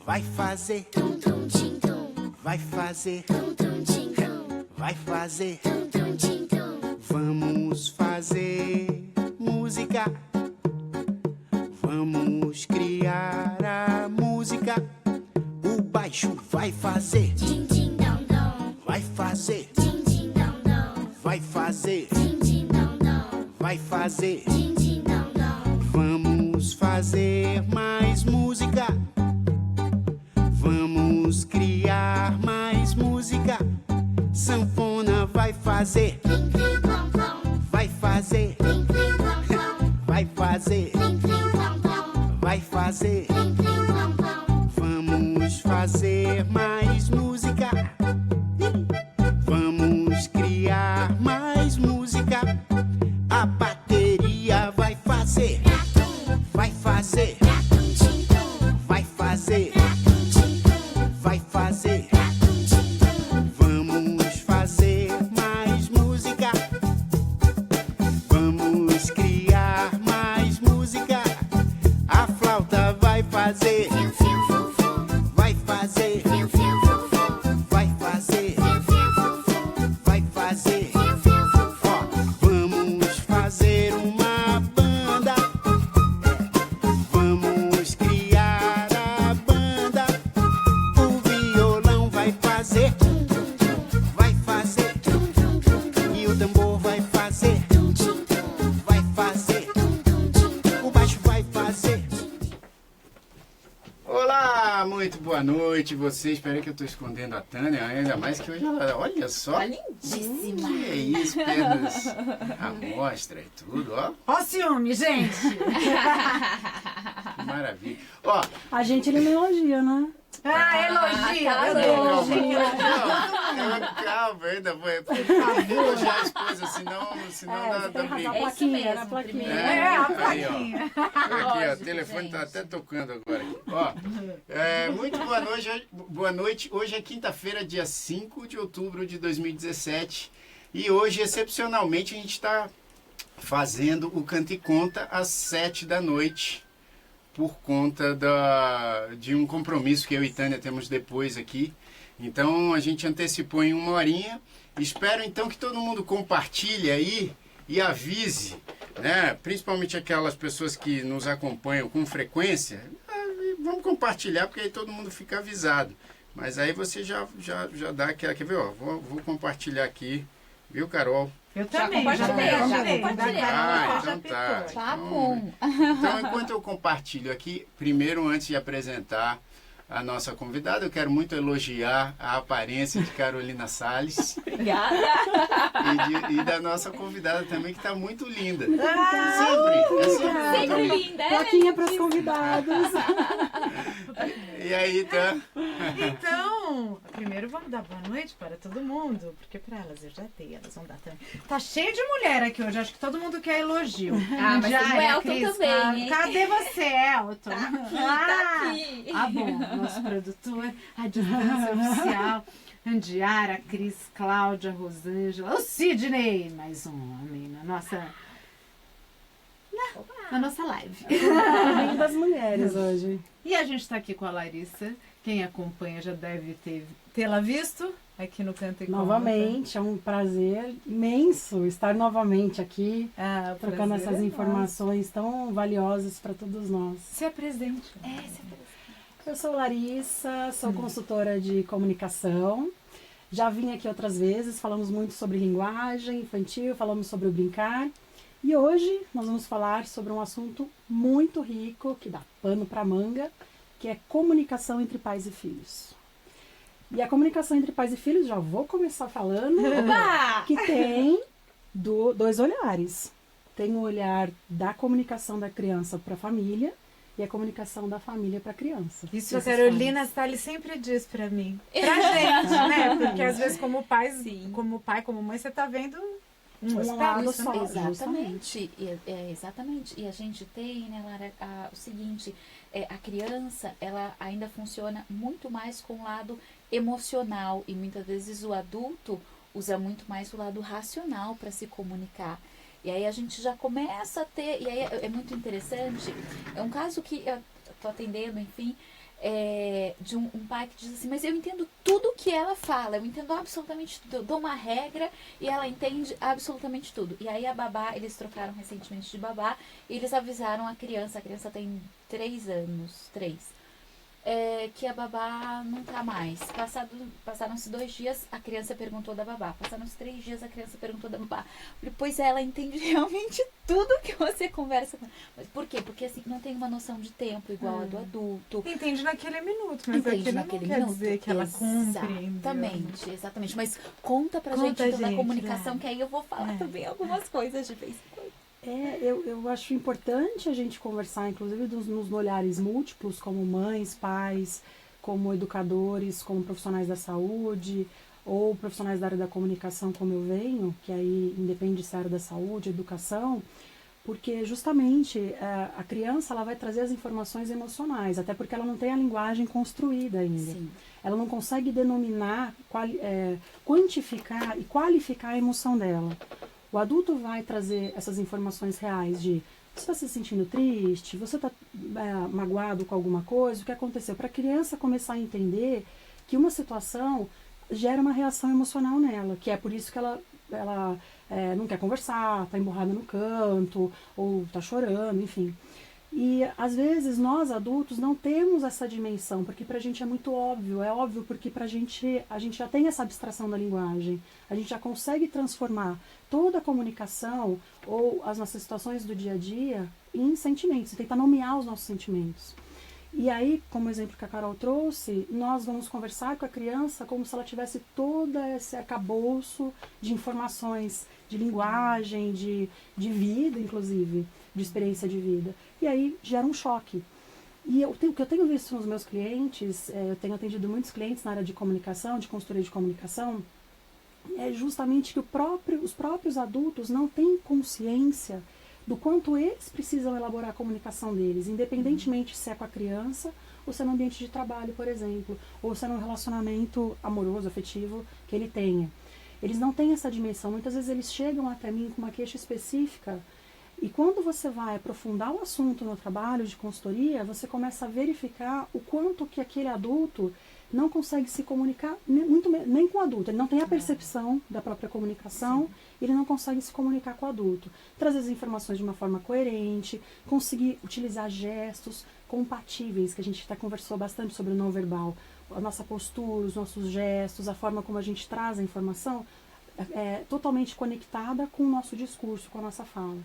vai fazer, vai fazer, vai fazer, vamos fazer música, vamos criar a música, o baixo vai fazer, vai fazer, vai fazer, vai fazer, vamos fazer mais música, vamos criar mais música, sanfona vai fazer, vai fazer, vai fazer, vai fazer, vamos fazer mais música, vamos criar mais música, a bateria vai fazer, vai fazer, vai fazer, vai fazer, vamos fazer mais música, vamos criar mais música, a flauta vai fazer, vai fazer, vai fazer, vai fazer, ó, vamos fazer uma banda, vamos criar a banda, o violão vai fazer, e o tambor vai fazer, o baixo vai fazer. Olá, muito boa noite vocês. Espera que eu tô escondendo a Tânia, ainda mais que hoje ela, olha só. Tá lindíssima. Que é isso, pernas à mostra e tudo, ó. Ó o ciúme, gente! Que maravilha. Ó, A gente ele me elogia, né? Ah, elogia! tá Eu bom. dou calma, elogio. calma, ainda vou elogiar a esposa, senão dá tem razão, briga. a É isso plaquinha, mesmo, era a plaquinha. primeiro. É, a Aí, ó. plaquinha. Aqui, ó, o Lógico, telefone tá gente. até tocando agora. Ó, muito boa noite. Boa noite. Hoje é quinta-feira, dia 5 de outubro de 2017. E hoje, excepcionalmente, a gente está fazendo o Canta e Conta às 7 da noite. Por conta de um compromisso que eu e Tânia temos depois aqui. Então, a gente antecipou em 1 horinha. Espero, então, que todo mundo compartilhe aí e avise, né? Principalmente aquelas pessoas que nos acompanham com frequência. Vamos compartilhar, porque aí todo mundo fica avisado. Mas aí você já dá aquela... Quer ver? Ó, vou compartilhar aqui. Viu, Carol? Eu também, compartilhei. Ah, então tá. Tá Então, bom. Então, enquanto eu compartilho aqui, primeiro, antes de apresentar a nossa convidada, eu quero muito elogiar a aparência de Carolina Salles Obrigada. e da nossa convidada também, que está muito linda. Sempre linda, é? Plaquinha para os convidados. E aí, tá? Então, primeiro vamos dar boa noite para todo mundo, porque para elas eu já dei, elas vão dar também. Tá cheio de mulher aqui hoje, acho que todo mundo quer elogio. Ah, mas tem o Elton Cris, também, hein? Cadê você, Elton? Tá aqui. Ah, bom, nosso produtor, a distância oficial, Andiara, Cris, Cláudia, Rosângela, o Sidney, mais um homem na nossa live. Bem das mulheres hoje. E a gente está aqui com a Larissa. Quem acompanha já deve tê-la visto aqui no Canta e Conta. Novamente, é um prazer imenso estar novamente aqui, Ah, o trocando prazer essas é informações tão valiosas para todos nós. nosso. Se apresente. Eu sou Larissa, sou consultora de comunicação. Já vim aqui outras vezes, falamos muito sobre linguagem infantil, falamos sobre o brincar. E hoje nós vamos falar sobre um assunto muito rico, que dá pano para manga, que é comunicação entre pais e filhos. E a comunicação entre pais e filhos, já vou começar falando, Opa! que tem dois olhares. Tem o olhar da comunicação da criança para a família e a comunicação da família para a criança. Isso a Esses Carolina Salles sempre diz pra mim. Pra gente, né? Porque às vezes como pai, como mãe, você tá vendo um aspecto lado só. só. Exatamente. Exatamente. E a gente tem, né, Lara, o seguinte, a criança, ela ainda funciona muito mais com o lado emocional e muitas vezes o adulto usa muito mais o lado racional para se comunicar. E aí a gente já começa a ter, e aí é muito interessante, é um caso que tô atendendo, enfim, de um pai que diz assim, mas eu entendo tudo que ela fala, eu entendo absolutamente tudo, eu dou uma regra e ela entende absolutamente tudo. E aí a babá, eles trocaram recentemente de babá e eles avisaram a criança tem 3 anos, 3. Que a babá não tá mais. Passaram-se 2 dias, a criança perguntou da babá. Passaram-se 3 dias, a criança perguntou da babá. Falei, pois ela entende realmente tudo que você conversa. Mas por quê? Porque assim, não tem uma noção de tempo igual a do adulto. Entende naquele minuto, mas Entende aquilo naquele não quer minuto. dizer que ela Exatamente, exatamente. Mas conta pra gente então da comunicação, que aí eu vou falar também algumas coisas de vez em quando. Eu acho importante a gente conversar, inclusive nos olhares múltiplos, como mães, pais, como educadores, como profissionais da saúde, ou profissionais da área da comunicação, como eu venho, que aí independe se é a área da saúde, educação, porque justamente a criança ela vai trazer as informações emocionais, até porque ela não tem a linguagem construída ainda. Sim. Ela não consegue denominar, quantificar e qualificar a emoção dela. O adulto vai trazer essas informações reais de você está se sentindo triste, você está magoado com alguma coisa, o que aconteceu? Para a criança começar a entender que uma situação gera uma reação emocional nela, que é por isso que ela não quer conversar, está emburrada no canto, ou está chorando, enfim. E às vezes nós adultos não temos essa dimensão, porque pra gente é muito óbvio, é óbvio porque a gente já tem essa abstração da linguagem, a gente já consegue transformar toda a comunicação ou as nossas situações do dia a dia em sentimentos, tentar nomear os nossos sentimentos. E aí, como exemplo que a Carol trouxe, nós vamos conversar com a criança como se ela tivesse todo esse arcabouço de informações, de linguagem, de vida, inclusive, de experiência de vida. E aí gera um choque. E o que eu tenho visto nos meus clientes, eu tenho atendido muitos clientes na área de comunicação, de consultoria de comunicação, é justamente que os próprios adultos não têm consciência do quanto eles precisam elaborar a comunicação deles, independentemente se é com a criança ou se é no ambiente de trabalho, por exemplo, ou se é num relacionamento amoroso, afetivo que ele tenha. Eles não têm essa dimensão. Muitas vezes eles chegam até mim com uma queixa específica e quando você vai aprofundar o assunto no trabalho de consultoria, você começa a verificar o quanto que aquele adulto não consegue se comunicar nem com o adulto. Ele não tem a percepção da própria comunicação, ele não consegue se comunicar com o adulto. Trazer as informações de uma forma coerente, conseguir utilizar gestos compatíveis, que a gente até conversou bastante sobre o não verbal. A nossa postura, os nossos gestos, a forma como a gente traz a informação é totalmente conectada com o nosso discurso, com a nossa fala.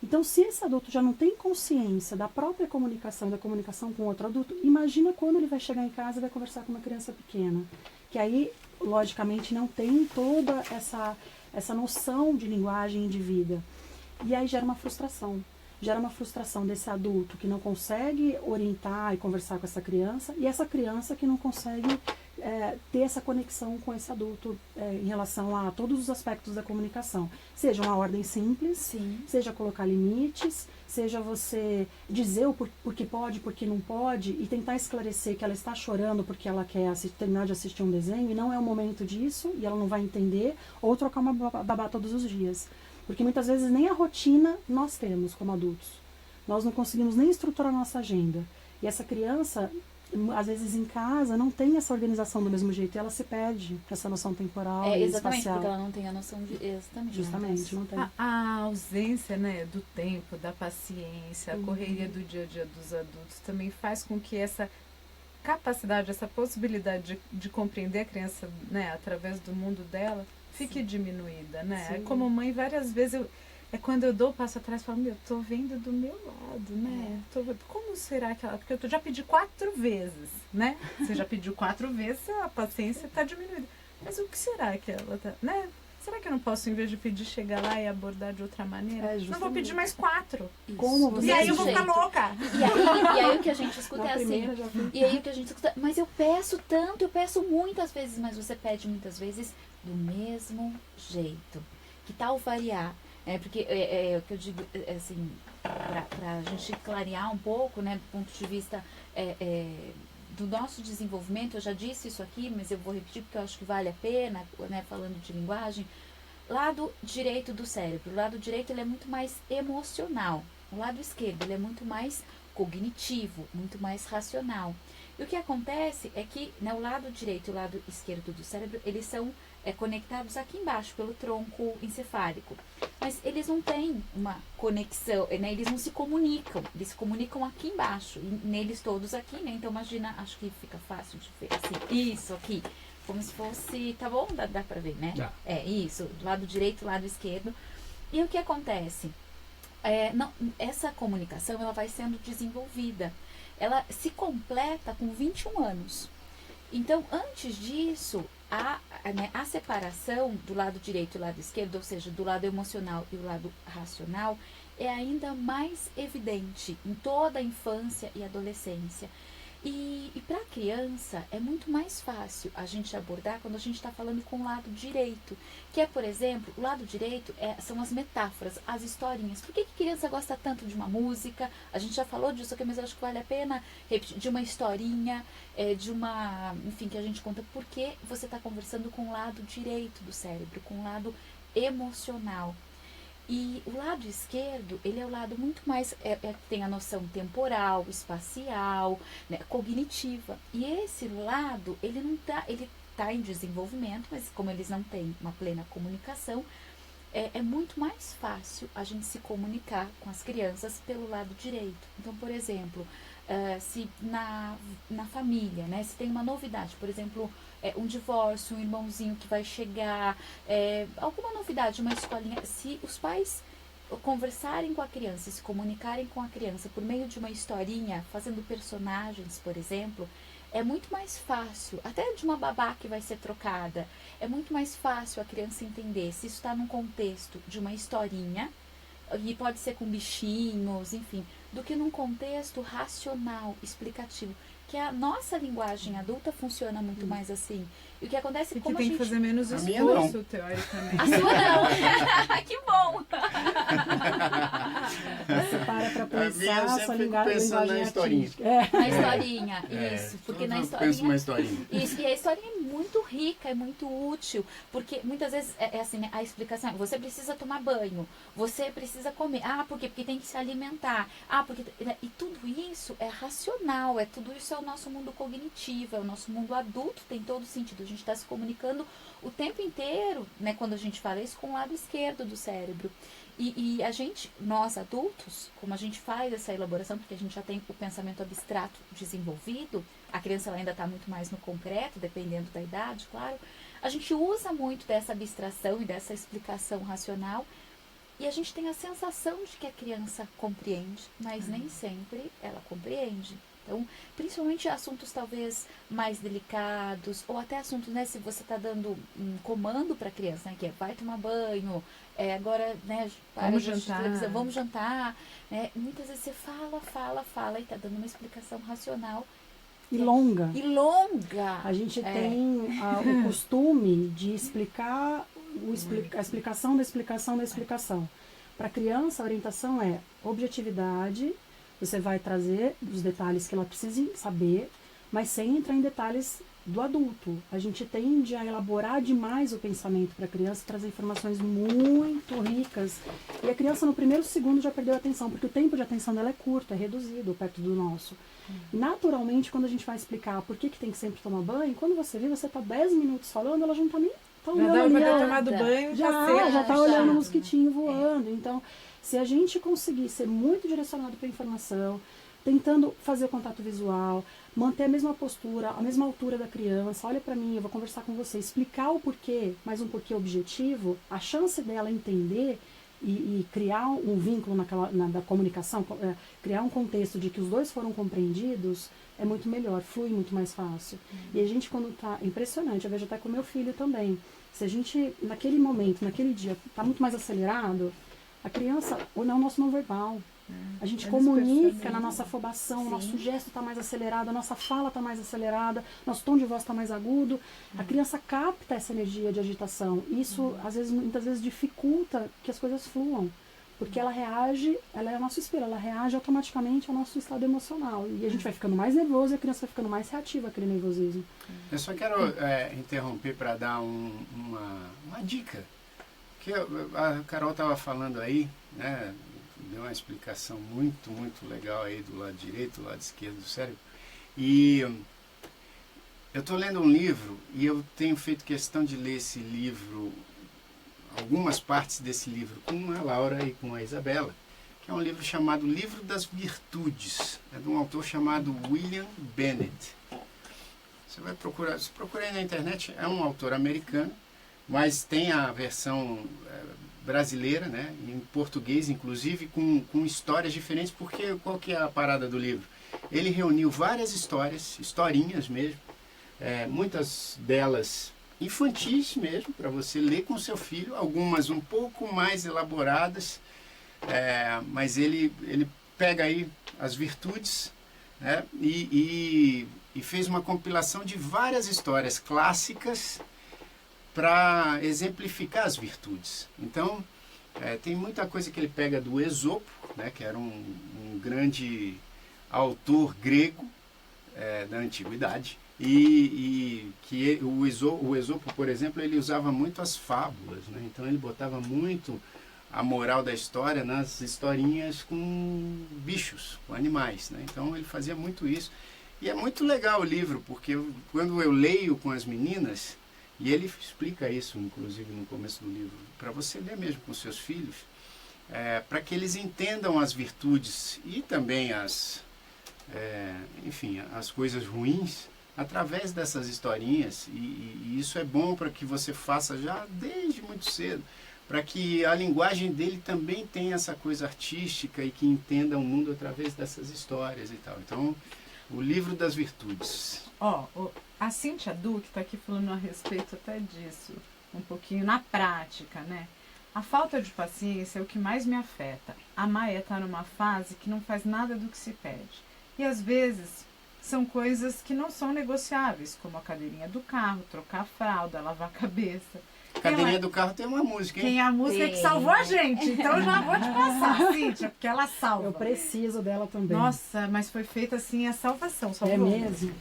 Então, se esse adulto já não tem consciência da própria comunicação, da comunicação com outro adulto, imagina quando ele vai chegar em casa e vai conversar com uma criança pequena. Que aí, logicamente, não tem toda essa noção de linguagem e de vida. E aí gera uma frustração. Gera uma frustração desse adulto que não consegue orientar e conversar com essa criança, e essa criança que não consegue ter essa conexão com esse adulto em relação a todos os aspectos da comunicação. Seja uma ordem simples, Sim. seja colocar limites, seja você dizer o porque pode, porque não pode, e tentar esclarecer que ela está chorando porque ela quer terminar de assistir um desenho, e não é o momento disso, e ela não vai entender, ou trocar uma babá todos os dias. Porque muitas vezes nem a rotina nós temos como adultos. Nós não conseguimos nem estruturar a nossa agenda. E essa criança, às vezes em casa, não tem essa organização do mesmo jeito. E ela se perde essa noção temporal e exatamente, espacial. porque ela não tem a noção de... Exatamente. Justamente, não tem. A ausência, né, do tempo, da paciência, a correria do dia a dia dos adultos também faz com que essa capacidade, essa possibilidade de compreender a criança, né, através do mundo dela, fique diminuída, né? Sim. Como mãe, várias vezes quando eu dou o passo atrás, eu falo, tô vendo do meu lado, né? Como será que ela... Porque eu já pedi 4 vezes, né? Você já pediu 4 vezes, a paciência está diminuída. Mas o que será que ela tá... né? Será que eu não posso, em vez de pedir, chegar lá e abordar de outra maneira? Não vou pedir mais 4. Isso. Como você E aí eu vou ficar louca. E aí o que a gente escuta Na é assim. primeira já fui. E aí o que a gente escuta, mas eu peço tanto, eu peço muitas vezes, mas você pede muitas vezes do mesmo jeito. Que tal variar? Porque o que eu digo, assim, pra gente clarear um pouco, né, do ponto de vista do nosso desenvolvimento, eu já disse isso aqui, mas eu vou repetir porque eu acho que vale a pena, né, falando de linguagem. Lado direito do cérebro, o lado direito ele é muito mais emocional, o lado esquerdo ele é muito mais cognitivo, muito mais racional. E o que acontece é que, né, o lado direito e o lado esquerdo do cérebro, eles são conectados aqui embaixo pelo tronco encefálico. Mas eles não têm uma conexão, né, eles não se comunicam, eles se comunicam aqui embaixo, e neles todos aqui, né? Então imagina, acho que fica fácil de ver assim, isso aqui, como se fosse, tá bom? Dá pra ver, né? Dá. Isso, do lado direito, lado esquerdo. E o que acontece? Essa comunicação, ela vai sendo desenvolvida. Ela se completa com 21 anos. Então, antes disso, a separação do lado direito e lado esquerdo, ou seja, do lado emocional e o lado racional, é ainda mais evidente em toda a infância e adolescência. E para a criança é muito mais fácil a gente abordar quando a gente está falando com o lado direito, que é, por exemplo, o lado direito são as metáforas, as historinhas. Por que criança gosta tanto de uma música? A gente já falou disso aqui, mas eu acho que vale a pena repetir, de uma historinha, enfim, que a gente conta, porque você está conversando com o lado direito do cérebro, com o lado emocional. E o lado esquerdo, ele é o lado muito mais, tem a noção temporal, espacial, né, cognitiva. E esse lado, ele tá em desenvolvimento, mas como eles não têm uma plena comunicação, é muito mais fácil a gente se comunicar com as crianças pelo lado direito. Então, por exemplo, se na família, né, se tem uma novidade, por exemplo, um divórcio, um irmãozinho que vai chegar, alguma novidade, uma escolinha, se os pais conversarem com a criança, se comunicarem com a criança por meio de uma historinha, fazendo personagens, por exemplo, é muito mais fácil, até de uma babá que vai ser trocada, é muito mais fácil a criança entender se isso está num contexto de uma historinha, e pode ser com bichinhos, enfim, do que num contexto racional, explicativo, que a nossa linguagem adulta funciona muito mais assim. E o que acontece E que como tem a gente... que fazer menos A minha esforço, não. teoricamente. A sua não! Que bom! Você para pra A minha, eu pensar, a sempre sua fico linguagem pensando na historinha. artística. Na historinha, isso. Porque na Penso historinha... uma historinha. Isso, e a historinha é muito rica, é muito útil, porque muitas vezes é assim, né, a explicação, você precisa tomar banho, você precisa comer, por quê? Porque tem que se alimentar, porque, e tudo isso é racional, tudo isso é o nosso mundo cognitivo, é o nosso mundo adulto, tem todo sentido, a gente está se comunicando o tempo inteiro, né, quando a gente fala isso, com o lado esquerdo do cérebro. E a gente, nós adultos, como a gente faz essa elaboração, porque a gente já tem o pensamento abstrato desenvolvido, a criança ela ainda está muito mais no concreto, dependendo da idade, claro, a gente usa muito dessa abstração e dessa explicação racional, e a gente tem a sensação de que a criança compreende, mas nem sempre ela compreende. Então, principalmente assuntos talvez mais delicados, ou até assuntos, né, se você está dando um comando para a criança, né, que vai tomar banho, agora, né, Vamos jantar. televisão, vamos jantar, né, muitas vezes você fala e está dando uma explicação racional. E longa. E longa! A gente tem o costume de explicar a explicação da explicação da explicação. Para a criança, a orientação é objetividade. Você vai trazer os detalhes que ela precisa saber, mas sem entrar em detalhes do adulto. A gente tende a elaborar demais o pensamento para a criança, trazer informações muito ricas. E a criança, no primeiro segundo, já perdeu a atenção, porque o tempo de atenção dela é curto, é reduzido perto do nosso. Naturalmente, quando a gente vai explicar por que tem que sempre tomar banho, quando você vê, você está 10 minutos falando, ela já não está nem Já olhando dá ali. pra ter nada. tomado banho, Já tá olhando já. o mosquitinho voando. Então, se a gente conseguir ser muito direcionado para a informação, tentando fazer o contato visual, manter a mesma postura, a mesma altura da criança, olha para mim, eu vou conversar com você, explicar o porquê, mas um porquê objetivo, a chance dela entender e criar um vínculo da comunicação, criar um contexto de que os dois foram compreendidos, é muito melhor, flui muito mais fácil. E a gente, quando tá impressionante, eu vejo até com meu filho também, se a gente, naquele momento, naquele dia, tá muito mais acelerado, a criança, ou não, o nosso não verbal. A gente Eles comunica percebem. na nossa afobação, o Sim. nosso gesto está mais acelerado, a nossa fala está mais acelerada, nosso tom de voz está mais agudo. A criança capta essa energia de agitação. Isso, às vezes, muitas vezes, dificulta que as coisas fluam. Porque ela reage, ela é o nosso espelho, ela reage automaticamente ao nosso estado emocional. E a gente vai ficando mais nervoso e a criança vai ficando mais reativa àquele nervosismo. Eu só quero interromper para dar uma dica. Que a Carol estava falando aí, né? deu uma explicação muito, muito legal aí do lado direito, do lado esquerdo do cérebro. E eu estou lendo um livro e eu tenho feito questão de ler esse livro, algumas partes desse livro, com a Laura e com a Isabela, que é um livro chamado Livro das Virtudes. É de um autor chamado William Bennett. Você vai procurar, se procurar aí na internet, é um autor americano, mas tem a versão brasileira, né, em português, inclusive, com histórias diferentes, porque qual que é a parada do livro? Ele reuniu várias histórias, historinhas mesmo, muitas delas infantis mesmo, para você ler com seu filho, algumas um pouco mais elaboradas, mas ele pega aí as virtudes, né, e fez uma compilação de várias histórias clássicas para exemplificar as virtudes. Então, tem muita coisa que ele pega do Esopo, né, que era um grande autor grego da antiguidade, e que o Esopo, por exemplo, ele usava muito as fábulas, né? Então ele botava muito a moral da história nas historinhas com bichos, com animais, né? Então ele fazia muito isso. E é muito legal o livro, porque quando eu leio com as meninas, e ele explica isso, inclusive, no começo do livro, para você ler mesmo com seus filhos, para que eles entendam as virtudes e também as coisas ruins, através dessas historinhas, e isso é bom para que você faça já desde muito cedo, para que a linguagem dele também tenha essa coisa artística e que entenda o mundo através dessas histórias e tal. Então, o Livro das Virtudes. A Cíntia Duque está aqui falando a respeito até disso, um pouquinho na prática, né? A falta de paciência é o que mais me afeta. A Maia está numa fase que não faz nada do que se pede. E às vezes são coisas que não são negociáveis, como a cadeirinha do carro, trocar a fralda, lavar a cabeça. Cadeirinha do carro tem uma música, hein? Tem a música que salvou a gente, então eu já vou te passar, Cíntia, porque ela salva. Eu preciso dela também. Nossa, mas foi feita assim a salvação. Salvou. É mesmo?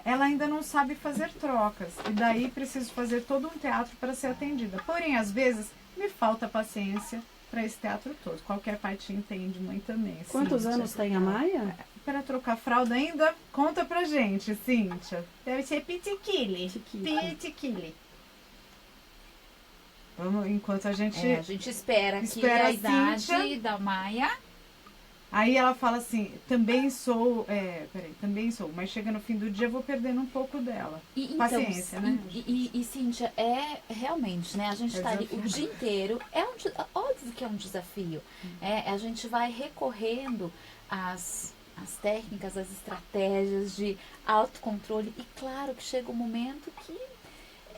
Ela ainda não sabe fazer trocas, e daí preciso fazer todo um teatro para ser atendida. Porém, às vezes, me falta paciência para esse teatro todo. Qualquer parte entende, mãe também. Quantos anos tem a Maia? Para trocar fralda ainda? Conta pra gente, Cíntia. Deve ser pitiquili. Pitiquili. Vamos, enquanto a gente espera aqui a idade da Maia. Aí ela fala assim, também sou, mas chega no fim do dia eu vou perdendo um pouco dela. Paciência, né? E Cíntia, realmente, né? A gente está ali o dia inteiro, óbvio que é um desafio. A gente vai recorrendo às técnicas, às estratégias de autocontrole, e claro que chega um momento que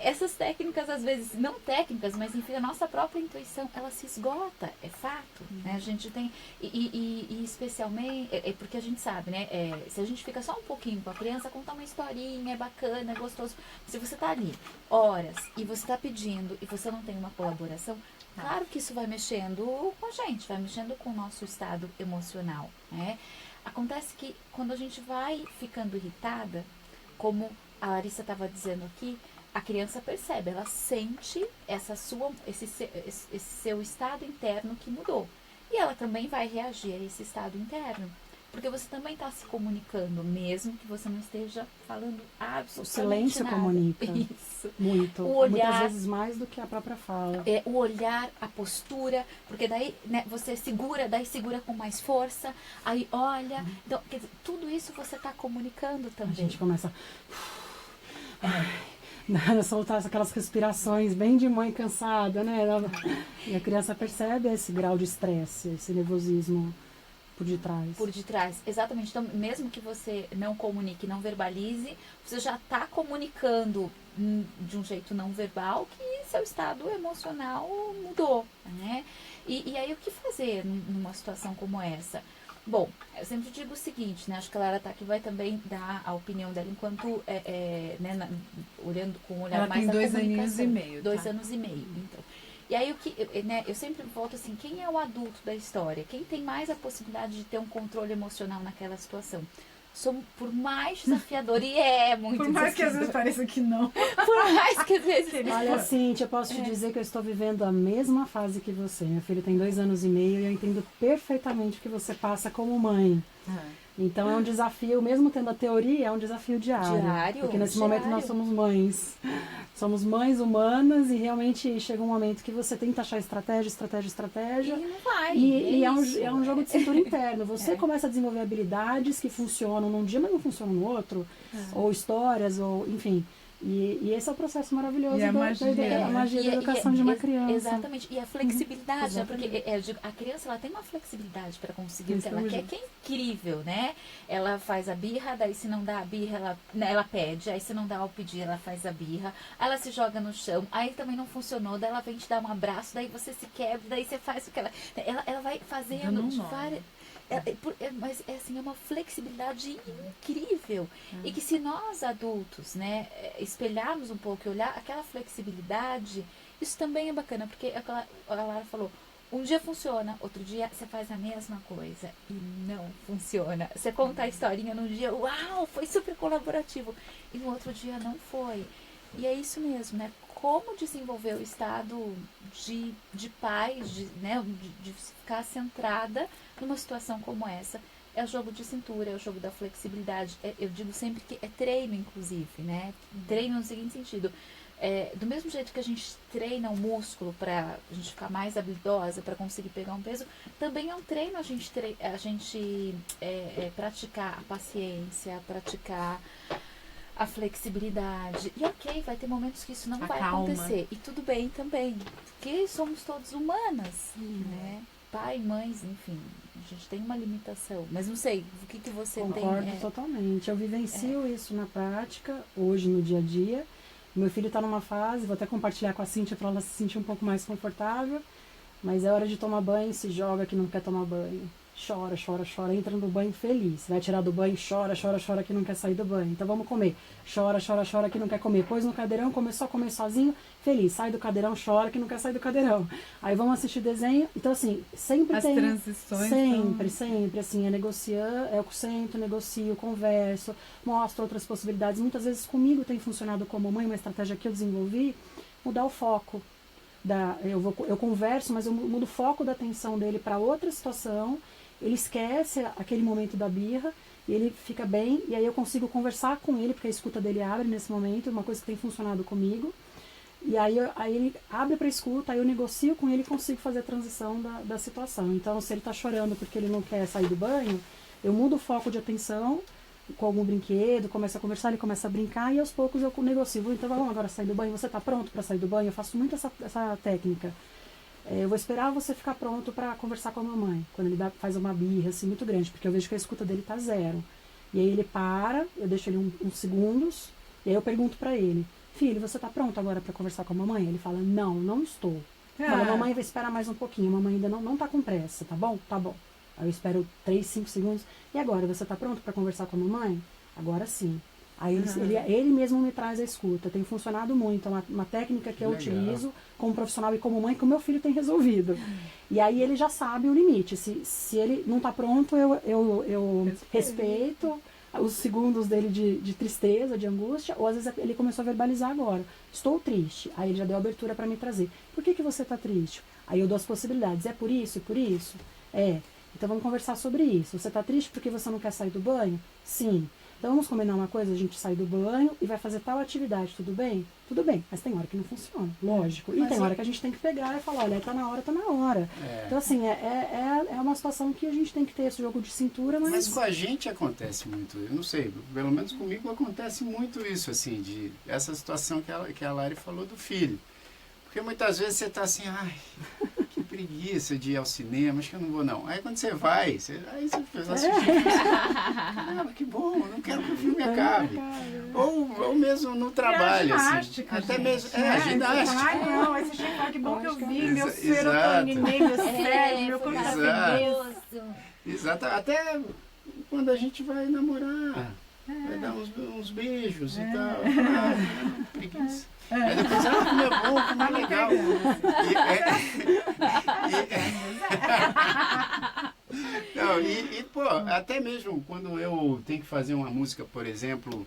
essas técnicas, às vezes, não técnicas, mas enfim, a nossa própria intuição, ela se esgota, é fato, né? A gente tem, e especialmente, porque a gente sabe, né? Se a gente fica só um pouquinho com a criança, contar uma historinha, é bacana, é gostoso. Se você tá ali horas e você tá pedindo e você não tem uma colaboração, claro que isso vai mexendo com a gente, vai mexendo com o nosso estado emocional, né? Acontece que quando a gente vai ficando irritada, como a Larissa estava dizendo aqui, a criança percebe, ela sente esse seu estado interno que mudou. E ela também vai reagir a esse estado interno. Porque você também está se comunicando, mesmo que você não esteja falando absolutamente O silêncio nada. comunica. Isso. Muito. O olhar, muitas vezes mais do que a própria fala. O olhar, a postura, porque daí, né, você segura com mais força, aí olha. Então, quer dizer, tudo isso você está comunicando também. A gente começa soltar aquelas respirações bem de mãe cansada, né? E a criança percebe esse grau de estresse, esse nervosismo por detrás. Por detrás, exatamente. Então, mesmo que você não comunique, não verbalize, você já está comunicando de um jeito não verbal que seu estado emocional mudou, né? E aí, o que fazer numa situação como essa? Bom, eu sempre digo o seguinte, né? Acho que a Lara tá aqui, vai também dar a opinião dela enquanto, né, olhando com um olhar ela mais tem da 2 comunicação. aninhos e meio. 2 anos e meio, então. E aí, né, eu sempre volto assim, quem é o adulto da história? Quem tem mais a possibilidade de ter um controle emocional naquela situação? por mais desafiador, e é muito Por mais que às vezes desafiador. pareça que não. Por mais que às vezes... Olha, Cíntia, eu posso te dizer que eu estou vivendo a mesma fase que você. Meu filho tem 2 anos e meio e eu entendo perfeitamente o que você passa como mãe. Então é um desafio, mesmo tendo a teoria, é um desafio diário. Porque nesse momento nós somos mães. Somos mães humanas e realmente chega um momento que você tenta achar estratégia. E não vai. E é um jogo de cintura interno. Você começa a desenvolver habilidades que funcionam num dia, mas não funcionam no outro. Ou histórias, ou enfim. E esse é o processo maravilhoso E a magia, da educação de uma criança. Exatamente. E a flexibilidade, né? Porque eu digo, a criança ela tem uma flexibilidade para conseguir o que ela quer, que é incrível, né? Ela faz a birra, daí se não dá a birra, ela pede, aí se não dá o pedir, ela faz a birra, aí ela se joga no chão, aí também não funcionou, daí ela vem te dar um abraço, daí você se quebra, daí você faz o que ela vai fazendo de várias... Mas assim, é uma flexibilidade incrível. E que se nós adultos, né, espelharmos um pouco e olhar aquela flexibilidade, isso também é bacana, porque a Lara falou, um dia funciona, outro dia você faz a mesma coisa e não funciona. Você conta a historinha num dia, uau, foi super colaborativo, e no outro dia não foi. E é isso mesmo, né? Como desenvolver o estado de paz, de ficar centrada numa situação como essa. É o jogo de cintura, é o jogo da flexibilidade. Eu digo sempre que é treino, inclusive, né? Treino no seguinte sentido. Do mesmo jeito que a gente treina o músculo para a gente ficar mais habilidosa, para conseguir pegar um peso, também é um treino a gente praticar a paciência, praticar a flexibilidade. E ok, vai ter momentos que isso não vai acontecer. E tudo bem também. Porque somos todos humanas, né? Pai, mães, enfim. A gente tem uma limitação. Mas não sei, o que você tem... Concordo totalmente. Eu vivencio isso na prática, hoje, no dia a dia. Meu filho está numa fase, vou até compartilhar com a Cíntia para ela se sentir um pouco mais confortável. Mas é hora de tomar banho, se joga que não quer tomar banho. Chora, chora, chora, entra no banho feliz. Vai tirar do banho, chora, chora, chora que não quer sair do banho. Então vamos comer. Chora, chora, chora que não quer comer. Pôs no cadeirão, começou a comer sozinho, feliz. Sai do cadeirão, chora que não quer sair do cadeirão. Aí vamos assistir desenho. Então assim, sempre as tem... transições Sempre, assim, é negociar, eu sento, negocio, converso, mostro outras possibilidades. Muitas vezes comigo tem funcionado como mãe, uma estratégia que eu desenvolvi, mudar o foco. Eu converso, mas eu mudo o foco da atenção dele para outra situação. Ele esquece aquele momento da birra e ele fica bem, e aí eu consigo conversar com ele, porque a escuta dele abre nesse momento, uma coisa que tem funcionado comigo. E aí ele abre para escuta, aí eu negocio com ele e consigo fazer a transição da situação. Então, se ele está chorando porque ele não quer sair do banho, eu mudo o foco de atenção com algum brinquedo, começo a conversar, ele começa a brincar e aos poucos eu negocio. Então, vamos agora sair do banho? Você está pronto para sair do banho? Eu faço muito essa técnica. Eu vou esperar você ficar pronto para conversar com a mamãe, quando ele faz uma birra assim, muito grande, porque eu vejo que a escuta dele tá 0. E aí ele para, eu deixo ele uns segundos, e aí eu pergunto para ele, filho, você tá pronto agora para conversar com a mamãe? Ele fala, não estou. Fala, mamãe vai esperar mais um pouquinho, a mamãe ainda não tá com pressa, tá bom? Tá bom. Aí eu espero 3, 5 segundos, e agora, você tá pronto para conversar com a mamãe? Agora sim. Aí ele mesmo me traz a escuta. Tem funcionado muito. É uma técnica que eu utilizo como profissional e como mãe que o meu filho tem resolvido. E aí ele já sabe o limite. Se ele não está pronto, eu respeito os segundos dele de tristeza, de angústia. Ou às vezes ele começou a verbalizar agora. Estou triste. Aí ele já deu abertura para me trazer. Por que você está triste? Aí eu dou as possibilidades. É por isso e por isso? É. Então vamos conversar sobre isso. Você está triste porque você não quer sair do banho? Sim. Então vamos combinar uma coisa, a gente sai do banho e vai fazer tal atividade, tudo bem? Tudo bem, mas tem hora que não funciona, lógico. E tem hora que a gente tem que pegar e falar, olha, tá na hora, tá na hora. Então assim, é uma situação que a gente tem que ter esse jogo de cintura, mas com a gente acontece muito, eu não sei, pelo menos comigo acontece muito isso, assim, de essa situação que a Lari falou do filho. Porque muitas vezes você tá assim, ai, que preguiça de ir ao cinema, acho que eu não vou não. Aí quando você vai, aí você assiste cara, que bom, não quero que o filme acabe. Ou mesmo no trabalho, assim. Até mesmo, ginástica. Ai não, aí você chega e fala, que bom que eu vi, meu serotonina, meu cérebro, meu corpo tá feliz. Exato, até quando a gente vai namorar, vai dar uns beijos e tal. Preguiça. Aí depois, como é bom, como é legal. Não, pô, até mesmo quando eu tenho que fazer uma música, por exemplo,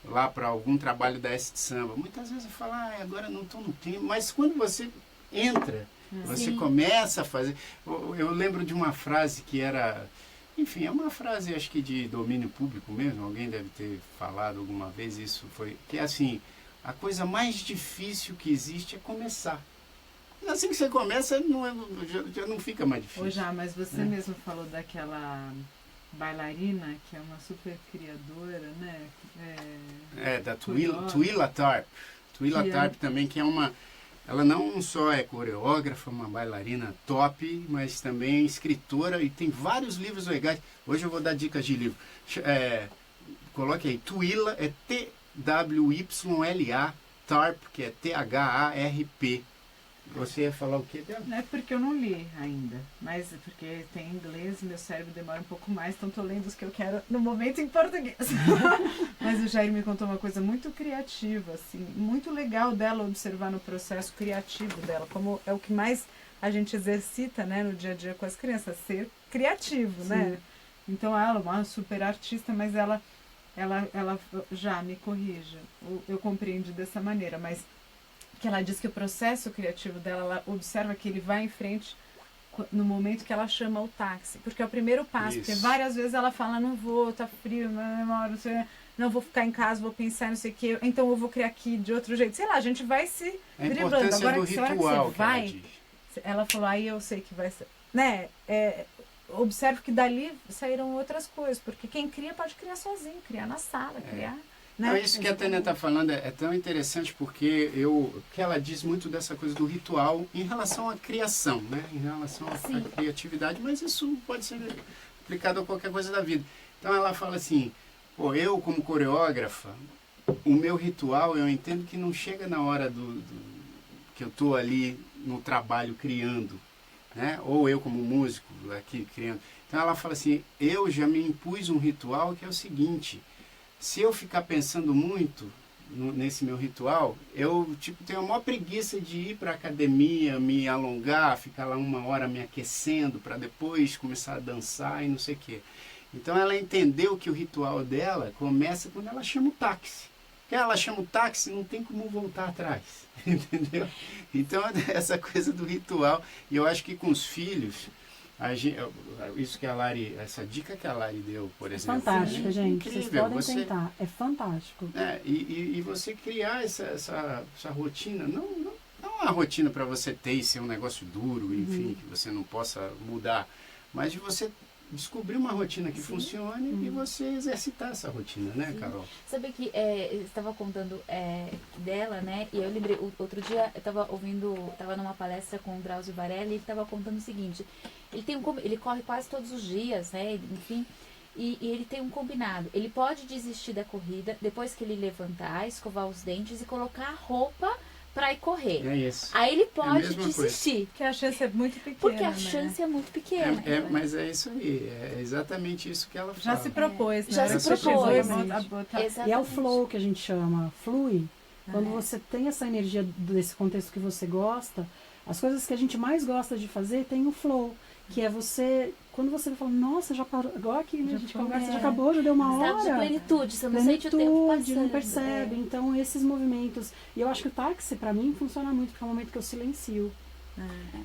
lá para algum trabalho da S de Samba, muitas vezes eu falo, agora não estou no tempo, mas quando você entra, você Sim. começa a fazer. Eu lembro de uma frase que era, enfim, é uma frase acho que de domínio público mesmo, alguém deve ter falado alguma vez isso, que é assim, a coisa mais difícil que existe é começar. Assim que você começa, já não fica mais difícil. Ô, já, mas você mesmo falou daquela bailarina que é uma super criadora, né? Da Twila Tharp. Twila Tharp também, que é uma... Ela não só é coreógrafa, uma bailarina top, mas também escritora e tem vários livros legais. Hoje eu vou dar dicas de livro. Coloque aí, Twila é T-W-Y-L-A, Tharp, que é T-H-A-R-P. Você ia falar o quê dela? Não é porque eu não li ainda, mas porque tem inglês, meu cérebro demora um pouco mais, então estou lendo os que eu quero no momento em português. Mas o Jair me contou uma coisa muito criativa, assim, muito legal dela observar no processo criativo dela, como é o que mais a gente exercita, né, no dia a dia com as crianças, ser criativo, né? Então ela é uma super artista, mas ela já me corrija, eu compreendi dessa maneira, mas que ela diz que o processo criativo dela, ela observa que ele vai em frente no momento que ela chama o táxi, porque é o primeiro passo, porque várias vezes ela fala, não vou, tá frio, não vou ficar em casa, vou pensar, não sei o que, então eu vou criar aqui de outro jeito, sei lá, a gente vai se driblando. Agora que você vai, ela falou, aí eu sei que vai ser, né, observo que dali saíram outras coisas, porque quem cria pode criar sozinho, criar na sala, criar... Não, isso que a Tânia está falando é tão interessante porque que ela diz muito dessa coisa do ritual em relação à criação, né? Em relação à criatividade, mas isso pode ser aplicado a qualquer coisa da vida. Então ela fala assim, eu como coreógrafa, o meu ritual, eu entendo que não chega na hora que eu estou ali no trabalho criando, né? Ou eu como músico aqui criando. Então ela fala assim, eu já me impus um ritual que é o seguinte... Se eu ficar pensando muito nesse meu ritual, eu tenho a maior preguiça de ir para a academia, me alongar, ficar lá 1 hora me aquecendo para depois começar a dançar e não sei o quê. Então ela entendeu que o ritual dela começa quando ela chama o táxi. Porque ela chama o táxi, não tem como voltar atrás, entendeu? Então essa coisa do ritual, e eu acho que com os filhos... isso que a Lari, essa dica que a Lari deu, por exemplo, fantástica, gente. Incrível. Vocês podem tentar, é fantástico. E você criar essa rotina, não uma rotina para você ter e ser um negócio duro, enfim, que você não possa mudar, mas de você descobrir uma rotina que funcione e você exercitar essa rotina, né, Carol? Sabe que eu estava contando dela, né? E eu lembrei, outro dia eu estava numa palestra com o Drauzio Varela e ele estava contando o seguinte, ele corre quase todos os dias, né? Enfim, e ele tem um combinado. Ele pode desistir da corrida depois que ele levantar, escovar os dentes e colocar a roupa para ir correr. É isso. Aí ele pode desistir. Porque a chance é muito pequena. Porque a chance é muito pequena. Mas é isso aí. É exatamente isso que ela fala. Já se propôs, né? Já se propôs. E é o flow que a gente chama. Flui. Quando você tem essa energia desse contexto que você gosta, as coisas que a gente mais gosta de fazer tem o flow. Que é você... Quando você fala, nossa, já parou, agora que a gente conversa, já acabou, já deu 1 hora. Estado de plenitude, você não sente o tempo passando. Não percebe. Então, esses movimentos... E eu acho que o táxi, pra mim, funciona muito, porque é o momento que eu silencio.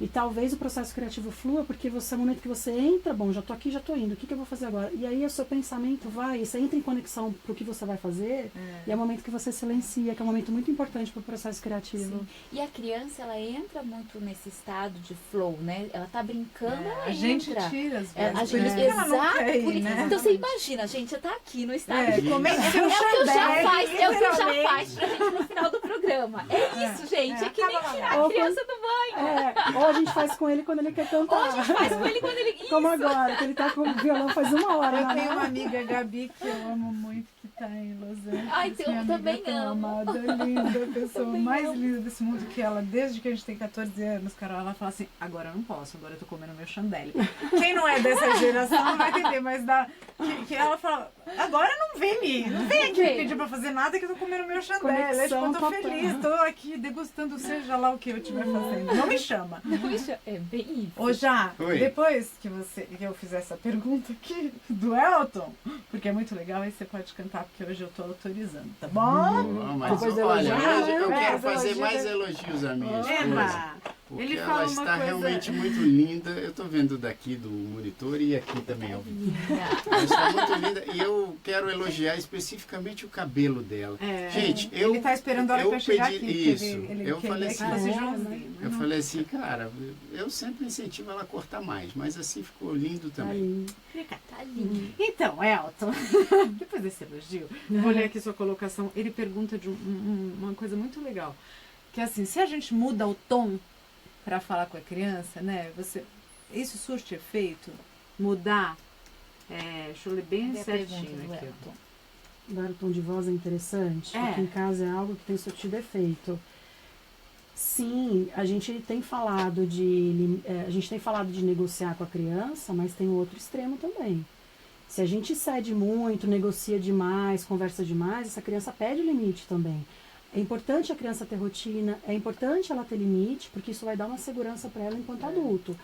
E talvez o processo criativo flua, porque é o momento que você entra, bom, já tô aqui, já tô indo, o que eu vou fazer agora? E aí o seu pensamento você entra em conexão pro que você vai fazer, e é o momento que você silencia, que é um momento muito importante pro processo criativo. Sim. E a criança, ela entra muito nesse estado de flow, né? Ela tá brincando, ela a gente tira as vezes. A gente, né? Então você imagina, gente, você tá aqui no estado de como é que é o que já faz pra gente no final do programa. É isso, gente, é que nem tirar a criança do banho. Ou a gente faz com ele quando ele quer cantar. Ou a gente faz com ele quando ele... Como agora, que ele tá com o violão faz 1 hora. Eu tenho uma amiga, Gabi, que eu amo muito, que tá em Los Angeles. Ai, eu também amo. Amada, linda, a pessoa mais linda desse mundo, que ela, desde que a gente tem 14 anos, Carol, ela fala assim, agora eu não posso, agora eu tô comendo meu chandelle. Quem não é dessa geração não vai entender, mas que ela fala, agora não vem aqui tinha pra fazer nada que eu tô comendo meu chandelle. Conexão Eu tô total. feliz, tô aqui degustando seja lá o que eu estiver fazendo. Não me chama. Puxa, é bem isso. Ô, Já, Oi. depois que eu fizer essa pergunta aqui do Elton, porque é muito legal, aí você pode cantar, porque hoje eu tô autorizando, tá bom? Mas Depois olha, elogiar, hoje eu né? quero Os fazer elogios mais é- elogios à minha esposa. Eba! Porque Ele ela fala uma está coisa- realmente muito linda. Eu estou vendo daqui do monitor e aqui também ao vivo. Linda. Ela está muito linda e eu quero elogiar especificamente o cabelo dela. É, Gente, ele tá esperando a hora eu que eu chegar pedi aqui. porque isso. Ele Eu queria falei que assim, fosse é, Joãozinho. eu falei assim, cara, eu sempre incentivo ela a cortar mais, mas assim ficou lindo também. Aí, Tá lindo. Então, Elton, depois desse elogio, vou ler aqui sua colocação. Ele pergunta de uma coisa muito legal. Que é assim, se a gente muda o tom para falar com a criança, né? Isso surte efeito? Mudar? Deixa eu ler bem Cadê a pergunta certinho do aqui. Elton? dar o tom de voz é interessante. É. Aqui em casa é algo que tem surtido efeito. Sim, a gente tem falado de negociar com a criança, mas tem o outro extremo também. Se a gente cede muito, negocia demais, conversa demais, essa criança pede limite também. É importante a criança ter rotina, é importante ela ter limite, porque isso vai dar uma segurança para ela enquanto adulto.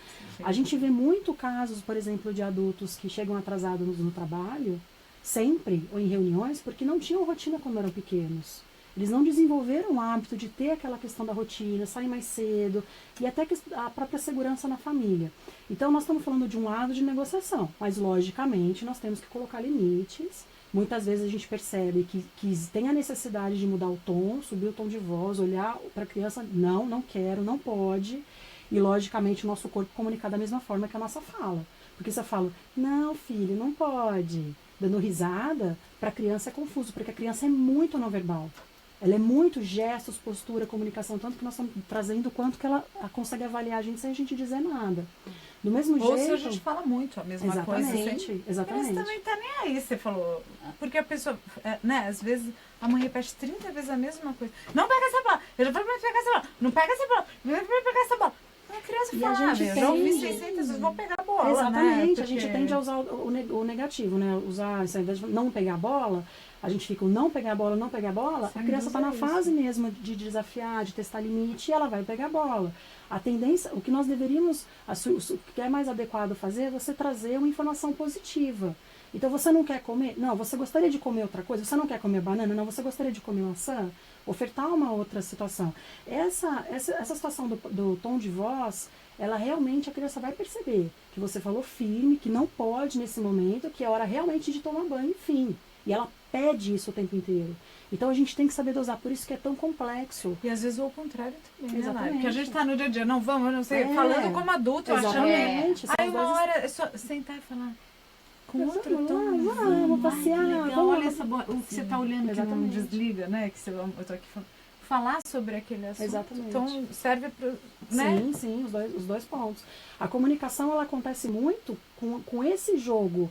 A gente vê muito casos, por exemplo, de adultos que chegam atrasados no trabalho, sempre, ou em reuniões, porque não tinham rotina quando eram pequenos. Eles não desenvolveram o hábito de ter aquela questão da rotina, sair mais cedo, e até a própria segurança na família. Então, nós estamos falando de um lado de negociação, mas, logicamente, nós temos que colocar limites. Muitas vezes a gente percebe que tem a necessidade de mudar o tom, subir o tom de voz, olhar para a criança, não quero, não pode. E, logicamente, o nosso corpo comunicar da mesma forma que a nossa fala. Porque você fala, não, filho, não pode. Dando risada, para a criança é confuso, porque a criança é muito não verbal. Ela é muito gestos, postura, comunicação, tanto que nós estamos trazendo o quanto que ela consegue avaliar a gente sem a gente dizer nada. Do mesmo Ou jeito... se a gente fala muito a mesma coisa. Exatamente, Assim, exatamente. Mas também tá nem aí, você falou. Porque a pessoa, né, às vezes a mãe repete 30 vezes a mesma coisa. Não pega essa bola! Eu já falei pra pegar essa bola! Não pega essa bola! Não pega pegar essa bola! A criança E fala, a gente eu já ouvi tende- 600 vezes, vou pegar a bola, Exatamente, né? a gente tende a usar o negativo, né? Usar, ao invés de não pegar a bola, a gente fica o não pegar a bola, não pegar a bola, Sem a criança está na dúvida é fase mesmo de desafiar, de testar limite, e ela vai pegar a bola. A tendência, o que nós deveríamos, o que é mais adequado fazer é você trazer uma informação positiva. Então, você não quer comer? Não, você gostaria de comer outra coisa? Você não quer comer banana? Não, você gostaria de comer maçã? Ofertar uma outra situação. Essa situação do tom de voz, ela realmente, a criança vai perceber que você falou firme, que não pode nesse momento, que é hora realmente de tomar banho, enfim. E ela pede isso o tempo inteiro. Então a gente tem que saber dosar, por isso que é tão complexo. E às vezes o contrário também, né, Lari? Exatamente. Porque a gente tá no dia a dia, não vamos, eu não sei, falando como adulto, achando. Exatamente. são Aí os uma dois hora é só sentar e falar com Vamos outro lá, tom. vamos passear, Ai, que legal, vamos olha lá. essa boa, o que você tá olhando que não Exatamente. desliga, né? Que eu tô aqui falando. Falar sobre aquele assunto. Exatamente. Então serve para, né? Sim, os dois pontos. A comunicação, ela acontece muito com esse jogo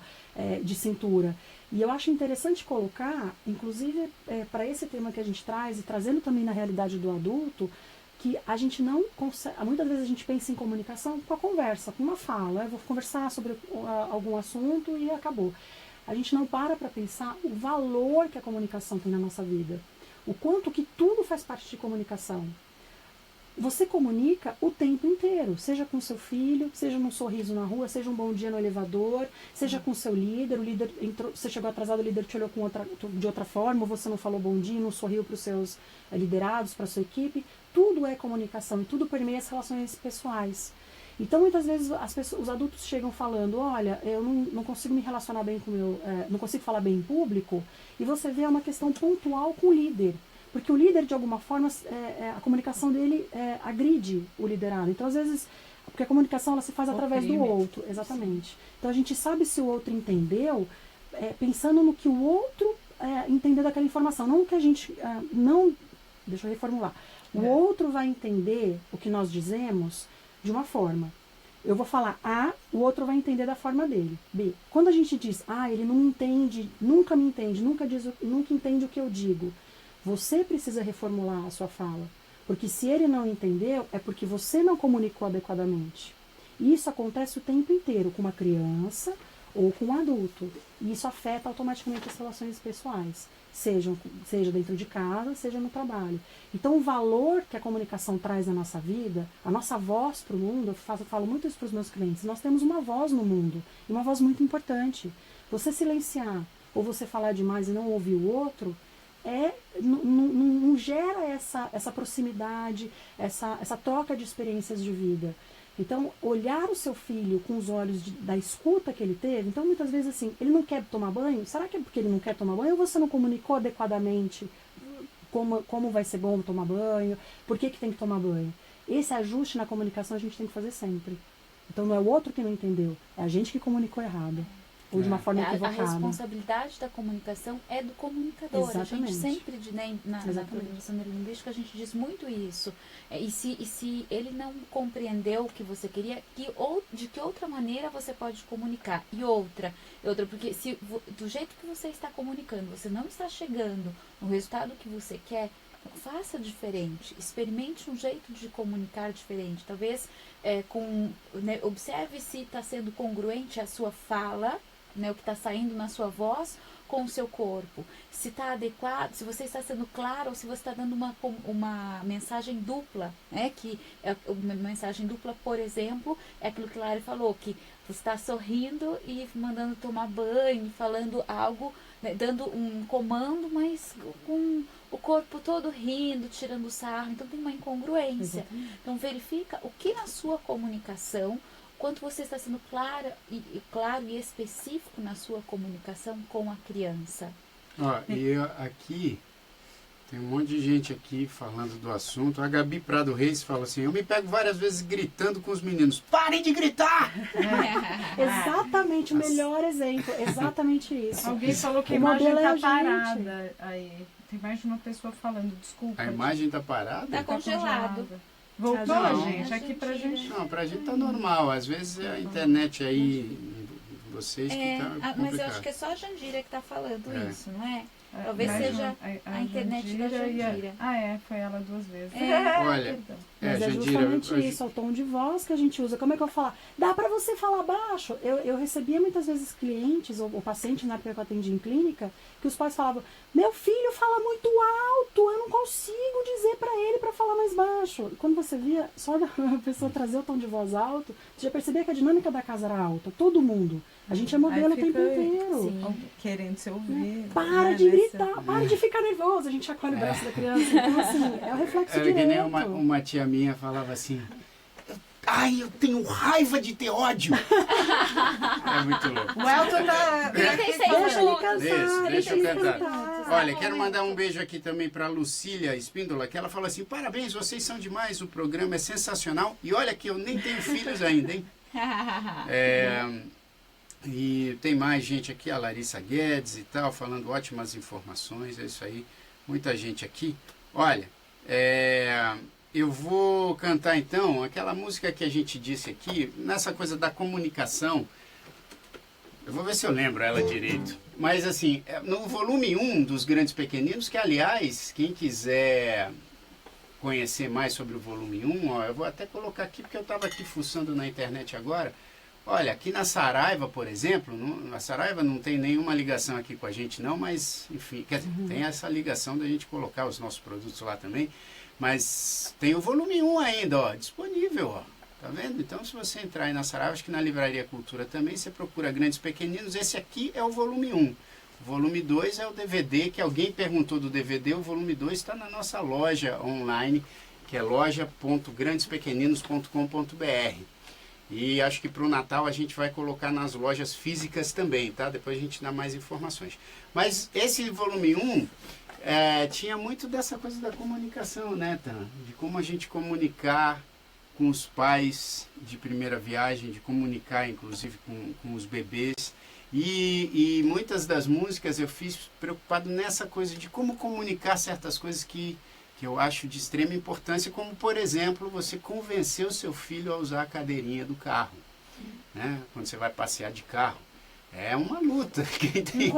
de cintura. E eu acho interessante colocar, inclusive para esse tema que a gente traz, e trazendo também na realidade do adulto, que a gente não consegue, muitas vezes a gente pensa em comunicação com a conversa, com uma fala. Eu vou conversar sobre algum assunto e acabou. A gente não para pensar o valor que a comunicação tem na nossa vida. O quanto que tudo faz parte de comunicação. Você comunica o tempo inteiro, seja com seu filho, seja num sorriso na rua, seja um bom dia no elevador, seja com seu líder, o líder entrou, você chegou atrasado, o líder te olhou de outra forma, ou você não falou bom dia, não sorriu para os seus liderados, para a sua equipe. Tudo é comunicação e tudo permeia as relações pessoais. Então, muitas vezes, os adultos chegam falando, olha, eu não consigo me relacionar bem com o meu... não consigo falar bem em público, e você vê uma questão pontual com o líder. Porque o líder, de alguma forma, a comunicação dele agride o liderado. Então, às vezes, porque a comunicação ela se faz através do outro. Exatamente. Então, a gente sabe se o outro entendeu, pensando no que o outro entendeu daquela informação. Não que a gente... deixa eu reformular. O outro vai entender o que nós dizemos de uma forma. Eu vou falar A, o outro vai entender da forma dele. B. Quando a gente diz, ele não me entende, nunca me entende, nunca entende o que eu digo. Você precisa reformular a sua fala. Porque se ele não entendeu, é porque você não comunicou adequadamente. E isso acontece o tempo inteiro com uma criança ou com um adulto. E isso afeta automaticamente as relações pessoais, seja dentro de casa, seja no trabalho. Então, o valor que a comunicação traz na nossa vida, a nossa voz para o mundo, eu falo muito isso para os meus clientes, nós temos uma voz no mundo, e uma voz muito importante. Você silenciar ou você falar demais e não ouvir o outro, não gera essa proximidade, essa troca de experiências de vida. Então, olhar o seu filho com os olhos da escuta que ele teve, então muitas vezes assim, ele não quer tomar banho, será que é porque ele não quer tomar banho ou você não comunicou adequadamente como vai ser bom tomar banho, por que tem que tomar banho? Esse ajuste na comunicação a gente tem que fazer sempre. Então não é o outro que não entendeu, é a gente que comunicou errado. Ou de uma forma equivocada. A responsabilidade da comunicação é do comunicador. Exatamente. A gente sempre, na programação neurolinguística, a gente diz muito isso. E se ele não compreendeu o que você queria, de que outra maneira você pode comunicar? E outra, porque se do jeito que você está comunicando, você não está chegando no resultado que você quer, faça diferente, experimente um jeito de comunicar diferente. Talvez observe se está sendo congruente a sua fala, o que está saindo na sua voz com o seu corpo, se está adequado, se você está sendo claro ou se você está dando uma mensagem dupla, que uma mensagem dupla, por exemplo, é aquilo que a Lari falou, que você está sorrindo e mandando tomar banho, falando algo, dando um comando, mas com o corpo todo rindo, tirando sarro, então tem uma incongruência. Exatamente. Então verifica o que na sua comunicação, quanto você está sendo claro e específico na sua comunicação com a criança. E aqui, tem um monte de gente aqui falando do assunto. A Gabi Prado Reis fala assim, eu me pego várias vezes gritando com os meninos, parem de gritar! Exatamente, o melhor exemplo, exatamente isso. Alguém falou que a O imagem modelo é a tá gente. parada aí. Tem mais de uma pessoa falando, desculpa. A imagem está parada? Tá congelado. Voltou, Não. gente? Aqui pra gente. Não, pra gente tá normal. Às vezes é a internet aí, vocês que tá complicado. Mas eu acho que é só a Jandira que tá falando isso, não é? É, Talvez mas seja a internet da Jandira. Foi ela 2 vezes. Olha, Perdão. Mas é Jandira, justamente isso, é o tom de voz que a gente usa. Como é que eu vou falar? Dá pra você falar baixo? Eu recebia muitas vezes clientes, ou pacientes na época que eu atendia em clínica, que os pais falavam, meu filho fala muito alto, eu não consigo dizer pra ele pra falar mais baixo. E quando você via só a pessoa trazer o tom de voz alto, você já percebia que a dinâmica da casa era alta, todo mundo. A gente é modelo o tempo inteiro. Sim. Querendo ser ouvido. Para de gritar, para de ficar nervoso. A gente acolhe o braço da criança. Então, assim, é o reflexo era direto. que nem uma tia minha falava assim, ai, eu tenho raiva de ter ódio. É muito louco. O Elton tá... 36 Deixa ele minutos. cantar, Deixa eu cantar. Tá Olha, bom, quero né? mandar um beijo aqui também para Lucília Espíndola, que ela falou assim, parabéns, vocês são demais, o programa é sensacional. E olha que eu nem tenho filhos ainda, hein? E tem mais gente aqui, a Larissa Guedes e tal, falando ótimas informações, é isso aí, muita gente aqui. Olha, eu vou cantar então aquela música que a gente disse aqui, nessa coisa da comunicação, eu vou ver se eu lembro ela direito, mas assim, no volume 1 dos Grandes Pequeninos, que aliás, quem quiser conhecer mais sobre o volume 1, eu vou até colocar aqui, porque eu estava aqui fuçando na internet agora. Olha, aqui na Saraiva, por exemplo, a Saraiva não tem nenhuma ligação aqui com a gente não, mas enfim, quer dizer, tem essa ligação da gente colocar os nossos produtos lá também, mas tem o volume 1 ainda, disponível, tá vendo? Então se você entrar aí na Saraiva, acho que na Livraria Cultura também, você procura Grandes Pequeninos, esse aqui é o volume 1. O volume 2 é o DVD, que alguém perguntou do DVD, o volume 2 está na nossa loja online, que é loja.grandespequeninos.com.br. E acho que para o Natal a gente vai colocar nas lojas físicas também, tá? Depois a gente dá mais informações. Mas esse volume 1 tinha muito dessa coisa da comunicação, né, Tan? De como a gente comunicar com os pais de primeira viagem, de comunicar inclusive com os bebês. E muitas das músicas eu fiz preocupado nessa coisa de como comunicar certas coisas que eu acho de extrema importância, como, por exemplo, você convencer o seu filho a usar a cadeirinha do carro, né? Quando você vai passear de carro. É uma luta. Quem tem... E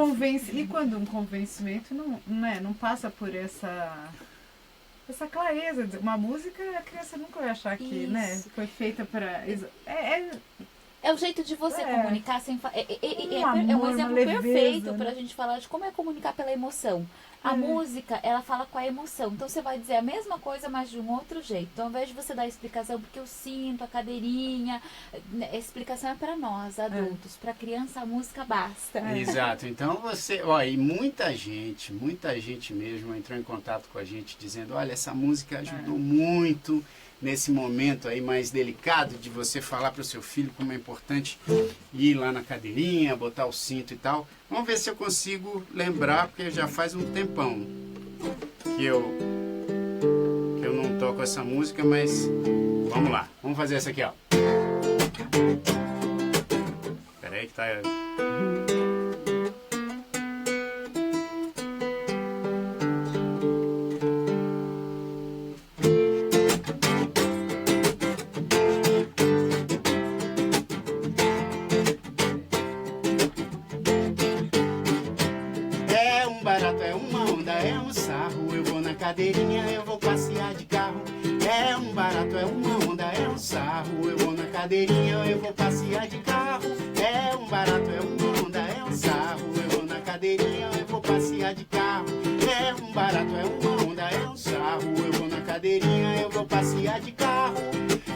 quando um convencimento não passa por essa clareza. Uma música, a criança nunca vai achar que foi feita para... É o jeito de você comunicar sem é amor, um exemplo uma leveza, perfeito né? pra gente falar de como é comunicar pela emoção. A música, ela fala com a emoção. Então você vai dizer a mesma coisa, mas de um outro jeito. Então, ao invés de você dar a explicação, porque eu sinto a cadeirinha, a explicação é para nós, adultos. Para criança, a música basta. Exato. Então você, ó, e muita gente mesmo entrou em contato com a gente dizendo, olha, essa música ajudou muito nesse momento aí mais delicado de você falar para o seu filho como é importante ir lá na cadeirinha, botar o cinto e tal. Vamos ver se eu consigo lembrar, porque já faz um tempão que eu não toco essa música, mas vamos lá. Vamos fazer essa aqui, ó. Espera aí que tá... cadeirinha, eu vou passear de carro. É um barato, é uma onda, é um sarro. Eu vou na cadeirinha, eu vou passear de carro. É um barato, é uma onda, é um sarro. Eu vou na cadeirinha, eu vou passear de carro. É um barato, é uma onda, é um sarro. Eu vou na cadeirinha, eu vou passear de carro.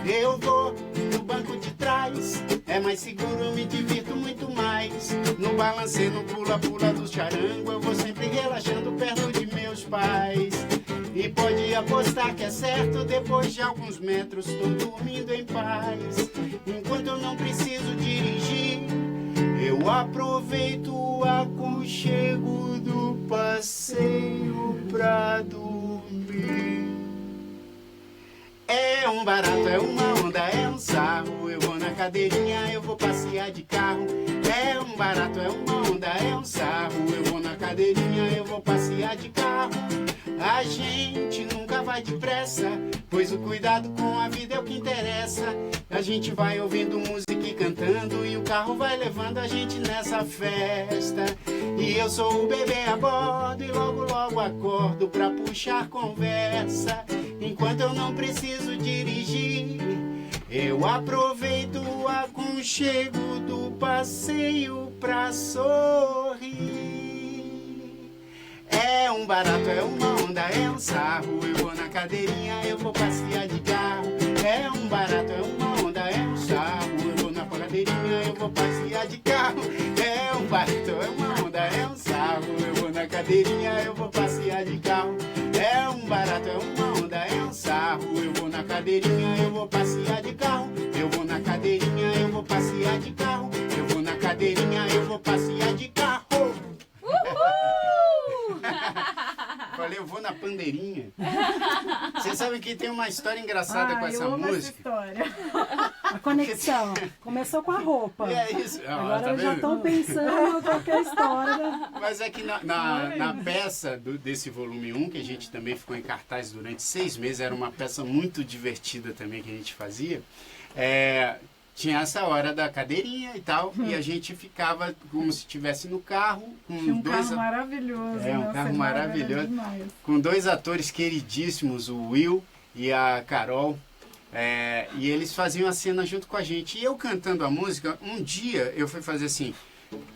Eu vou no banco de trás, é mais seguro, me divirto muito mais. No balancê, no pula-pula do charango, eu vou sempre relaxando perto de meus pais. E pode apostar que é certo, depois de alguns metros tô dormindo em paz. Enquanto eu não preciso dirigir, eu aproveito o aconchego do passeio pra dormir. É um barato, é uma onda, é um sarro. Eu vou na cadeirinha, eu vou passear de carro. É um barato, é uma onda, é um sarro. Eu vou na cadeirinha, eu vou passear de carro. A gente nunca vai depressa, pois o cuidado com a vida é o que interessa. A gente vai ouvindo música e cantando, e o carro vai levando a gente nessa festa. E eu sou o bebê a bordo, e logo logo acordo pra puxar conversa. Enquanto eu não preciso dirigir, eu aproveito o aconchego do passeio pra sorrir. É um barato, é uma onda, é um sarro. Eu vou na cadeirinha, eu vou passear de carro. É um barato, é uma onda, é um sarro. Eu vou na cadeirinha, eu vou passear de carro. É um barato, é uma onda, é um sarro. Eu vou na cadeirinha, eu vou passear de carro. É um barato, é uma onda, é um sarro. Eu vou na cadeirinha, eu vou passear de carro. Eu vou na cadeirinha, eu vou passear de carro. Eu vou na cadeirinha, eu vou passear de carro. Falei, eu vou na pandeirinha. Vocês sabem que tem uma história engraçada com essa eu amo música. Essa história. A conexão. Começou com a roupa. É isso. Agora tá eu já vendo? estou pensando em qualquer história. Mas é que na peça desse volume 1, que a gente também ficou em cartaz durante 6 meses, era uma peça muito divertida também que a gente fazia. Tinha essa hora da cadeirinha e tal, e a gente ficava como se estivesse no carro. Com Tinha um dois carro maravilhoso. um nossa, carro era maravilhoso. demais. Com 2 atores queridíssimos, o Will e a Carol. E eles faziam a cena junto com a gente. E eu cantando a música, um dia eu fui fazer assim: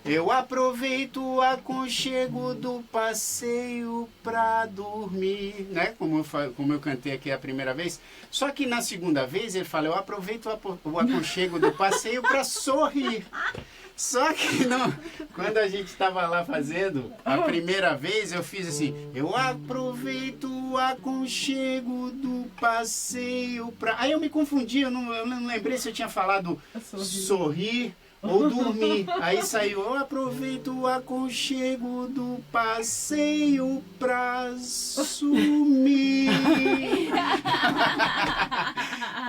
eu aproveito o aconchego do passeio pra dormir, né? Como eu cantei aqui a primeira vez. Só que na segunda vez ele fala: eu aproveito o aconchego do passeio pra sorrir. Só que não, quando a gente estava lá fazendo, a primeira vez eu fiz assim: eu aproveito o aconchego do passeio pra... Aí eu me confundi, eu não lembrei se eu tinha falado sorrir ou dormir. Aí saiu: eu aproveito o aconchego do passeio pra sumir.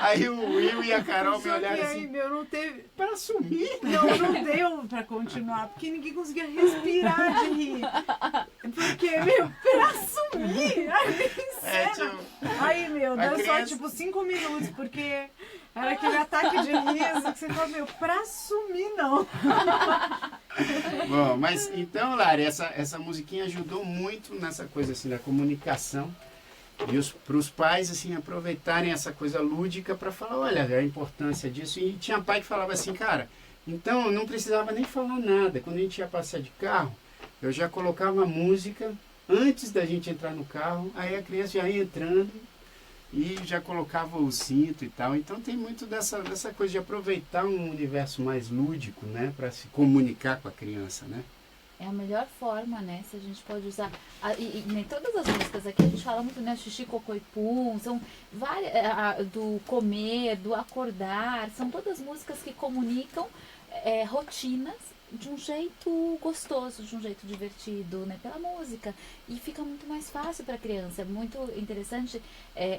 Aí o Will e a Carol me olharam assim: não teve... pra sumir? Não deu pra continuar, porque ninguém conseguia respirar de rir. Porque, pra sumir! Aí, deu criança... só tipo 5 minutos, porque era aquele ataque de riso que você fala, pra sumir não. Bom, mas então, Lari, essa musiquinha ajudou muito nessa coisa assim da comunicação. E para os pais, assim, aproveitarem essa coisa lúdica para falar, olha, a importância disso. E tinha pai que falava assim, cara, então eu não precisava nem falar nada. Quando a gente ia passear de carro, eu já colocava música antes da gente entrar no carro, aí a criança já ia entrando e já colocava o cinto e tal. Então tem muito dessa coisa de aproveitar um universo mais lúdico, né, para se comunicar com a criança, né? É a melhor forma, né? Se a gente pode usar. E nem todas as músicas aqui a gente fala muito, né? Xixi, cocô e pum. São várias. Do comer, do acordar. São todas músicas que comunicam rotinas de um jeito gostoso, de um jeito divertido, né? Pela música. E fica muito mais fácil para a criança. É muito interessante.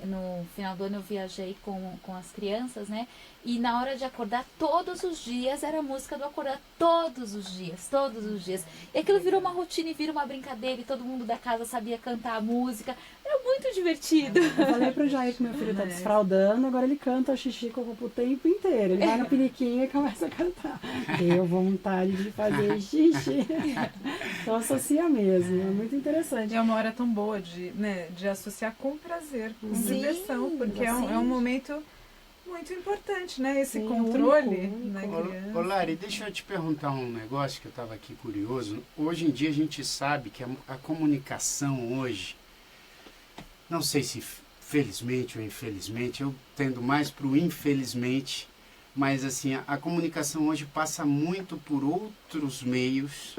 No final do ano eu viajei com as crianças, né? E na hora de acordar, todos os dias, era a música do acordar todos os dias, todos os dias. E aquilo virou uma rotina e virou uma brincadeira e todo mundo da casa sabia cantar a música. Era muito divertido. Eu falei pro Jair que meu filho tá desfraudando, agora ele canta o xixi cocô o tempo inteiro. Ele vai na periquinha e começa a cantar. Deu vontade de fazer xixi. Então associa mesmo, é muito interessante. E é uma hora tão boa de associar com prazer, com Sim, diversão, porque é um momento muito importante, né? Esse Sim, controle único. na criança. Ô Lari, deixa eu te perguntar um negócio que eu estava aqui curioso. Hoje em dia a gente sabe que a comunicação hoje, não sei se felizmente ou infelizmente, eu tendo mais para o infelizmente, mas assim, a comunicação hoje passa muito por outros meios,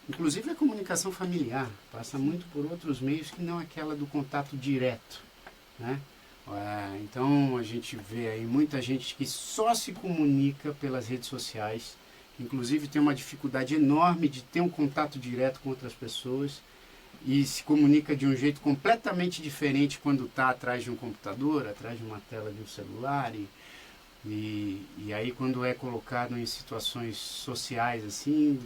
inclusive a comunicação familiar, passa muito por outros meios que não aquela do contato direto, né? Então a gente vê aí muita gente que só se comunica pelas redes sociais, inclusive tem uma dificuldade enorme de ter um contato direto com outras pessoas e se comunica de um jeito completamente diferente quando está atrás de um computador, atrás de uma tela de um celular e aí quando é colocado em situações sociais assim,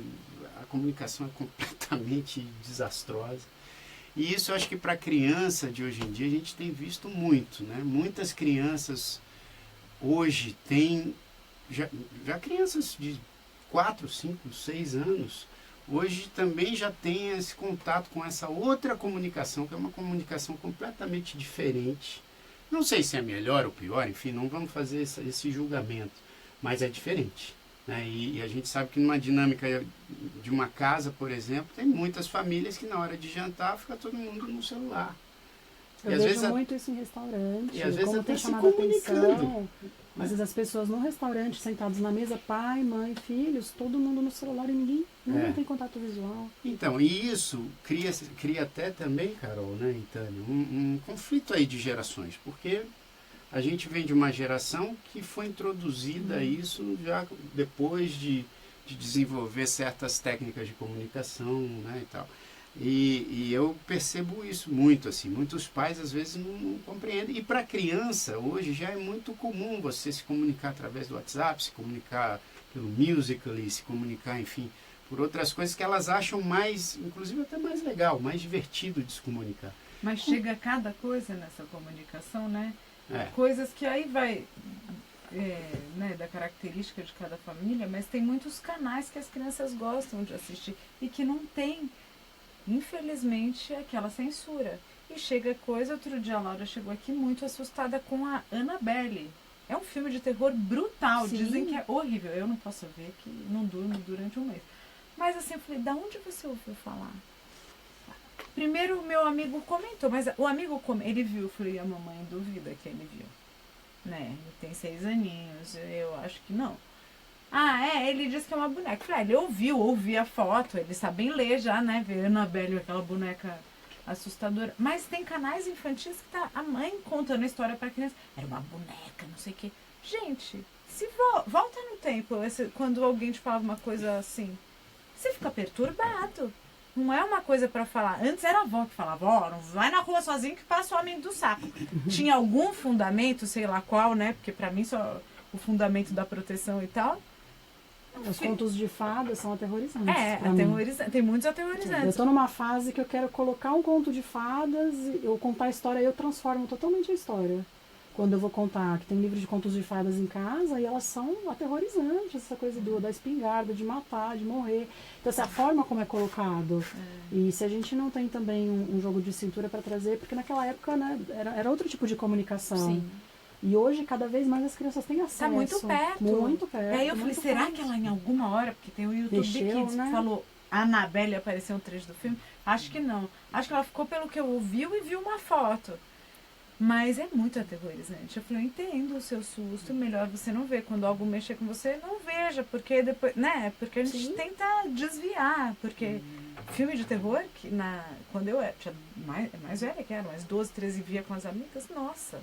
a comunicação é completamente desastrosa. E isso eu acho que para a criança de hoje em dia a gente tem visto muito, né? Muitas crianças hoje têm, já crianças de 4, 5, 6 anos, hoje também já tem esse contato com essa outra comunicação, que é uma comunicação completamente diferente. Não sei se é melhor ou pior, enfim, não vamos fazer esse julgamento, mas é diferente. Né? E a gente sabe que numa dinâmica de uma casa, por exemplo, tem muitas famílias que na hora de jantar fica todo mundo no celular. Eu vejo muito isso em restaurante, e às vezes como até tem se chamado a comunicando. atenção. Às vezes as pessoas no restaurante, sentados na mesa, pai, mãe, filhos, todo mundo no celular e ninguém tem contato visual. Então, e isso cria até também, Carol, né, e Tânia, um conflito aí de gerações, porque a gente vem de uma geração que foi introduzida a isso já depois de desenvolver certas técnicas de comunicação, né, e tal. E eu percebo isso muito, assim, muitos pais às vezes não compreendem. E para a criança, hoje, já é muito comum você se comunicar através do WhatsApp, se comunicar pelo Musical.ly, se comunicar, enfim, por outras coisas que elas acham mais, inclusive até mais legal, mais divertido de se comunicar. Mas chega cada coisa nessa comunicação, né? É. Coisas que aí vai né, da característica de cada família, mas tem muitos canais que as crianças gostam de assistir e que não tem, infelizmente, aquela censura. E chega coisa, outro dia a Laura chegou aqui muito assustada com a Annabelle. É um filme de terror brutal, Sim. Dizem que é horrível. Eu não posso ver, que não durmo durante um mês. Mas assim, eu falei, da onde você ouviu falar? Primeiro o meu amigo comentou, mas o amigo, ele viu, eu falei, a mamãe duvida que ele viu. Né, ele tem 6 aninhos, eu acho que não. Ele disse que é uma boneca. Eu falei, ele ouvi a foto, eles sabem ler já, né, ver Annabelle, aquela boneca assustadora. Mas tem canais infantis que tá a mãe contando a história pra criança. Era uma boneca, não sei o quê. Gente, se volta no tempo, quando alguém te falava uma coisa assim, você fica perturbado. Não é uma coisa pra falar. Antes era a avó que falava, não vai na rua sozinho que passa o homem do saco. Tinha algum fundamento, sei lá qual, né? Porque pra mim só o fundamento da proteção e tal. Os contos de fadas são aterrorizantes. Tem muitos Eu aterrorizantes. tô numa fase que eu quero colocar um conto de fadas, eu contar a história e eu transformo totalmente a história. quando eu vou contar que tem livro de contos de fadas em casa e elas são aterrorizantes, essa coisa da espingarda, de matar, de morrer. Então, essa é a forma como é colocado. E se a gente não tem também um jogo de cintura para trazer, porque naquela época, né, era outro tipo de comunicação. Sim. E hoje, cada vez mais as crianças têm acesso. Tá muito perto. Muito perto. E aí eu falei, muito será perto. que ela em alguma hora, porque tem o YouTube Mexeu, Kids né? que falou a Annabelle apareceu um trecho do filme? Acho que não. Acho que ela ficou pelo que eu ouviu e viu uma foto. Mas é muito aterrorizante. Eu falei, eu entendo o seu susto, melhor você não ver. Quando algo mexer com você, não veja, porque depois, né? Porque a gente Sim. tenta desviar, porque filme de terror, que quando eu tinha mais velha que era, mais 12, 13 via com as amigas, nossa,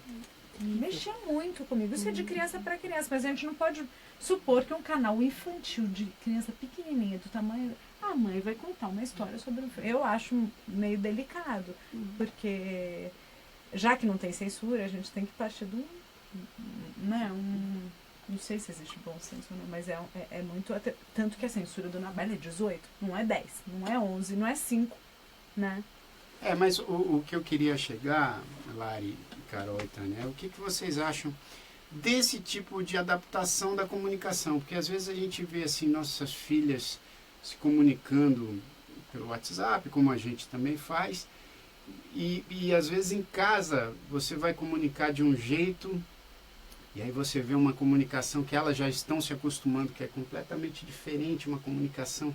mexia muito comigo. Isso é de criança para criança, mas a gente não pode supor que um canal infantil de criança pequenininha, do tamanho... A mãe vai contar uma história sobre um filme. Eu acho meio delicado, porque... Já que não tem censura, a gente tem que partir do... Né, não sei se existe bom senso ou não, mas é muito... Tanto que a censura do Annabelle é 18, não é 10, não é 11, não é 5, né? Mas o que eu queria chegar, Lari, Carol e Tânia, o que vocês acham desse tipo de adaptação da comunicação? Porque às vezes a gente vê assim, nossas filhas se comunicando pelo WhatsApp, como a gente também faz, e às vezes em casa você vai comunicar de um jeito e aí você vê uma comunicação que elas já estão se acostumando, que é completamente diferente, uma comunicação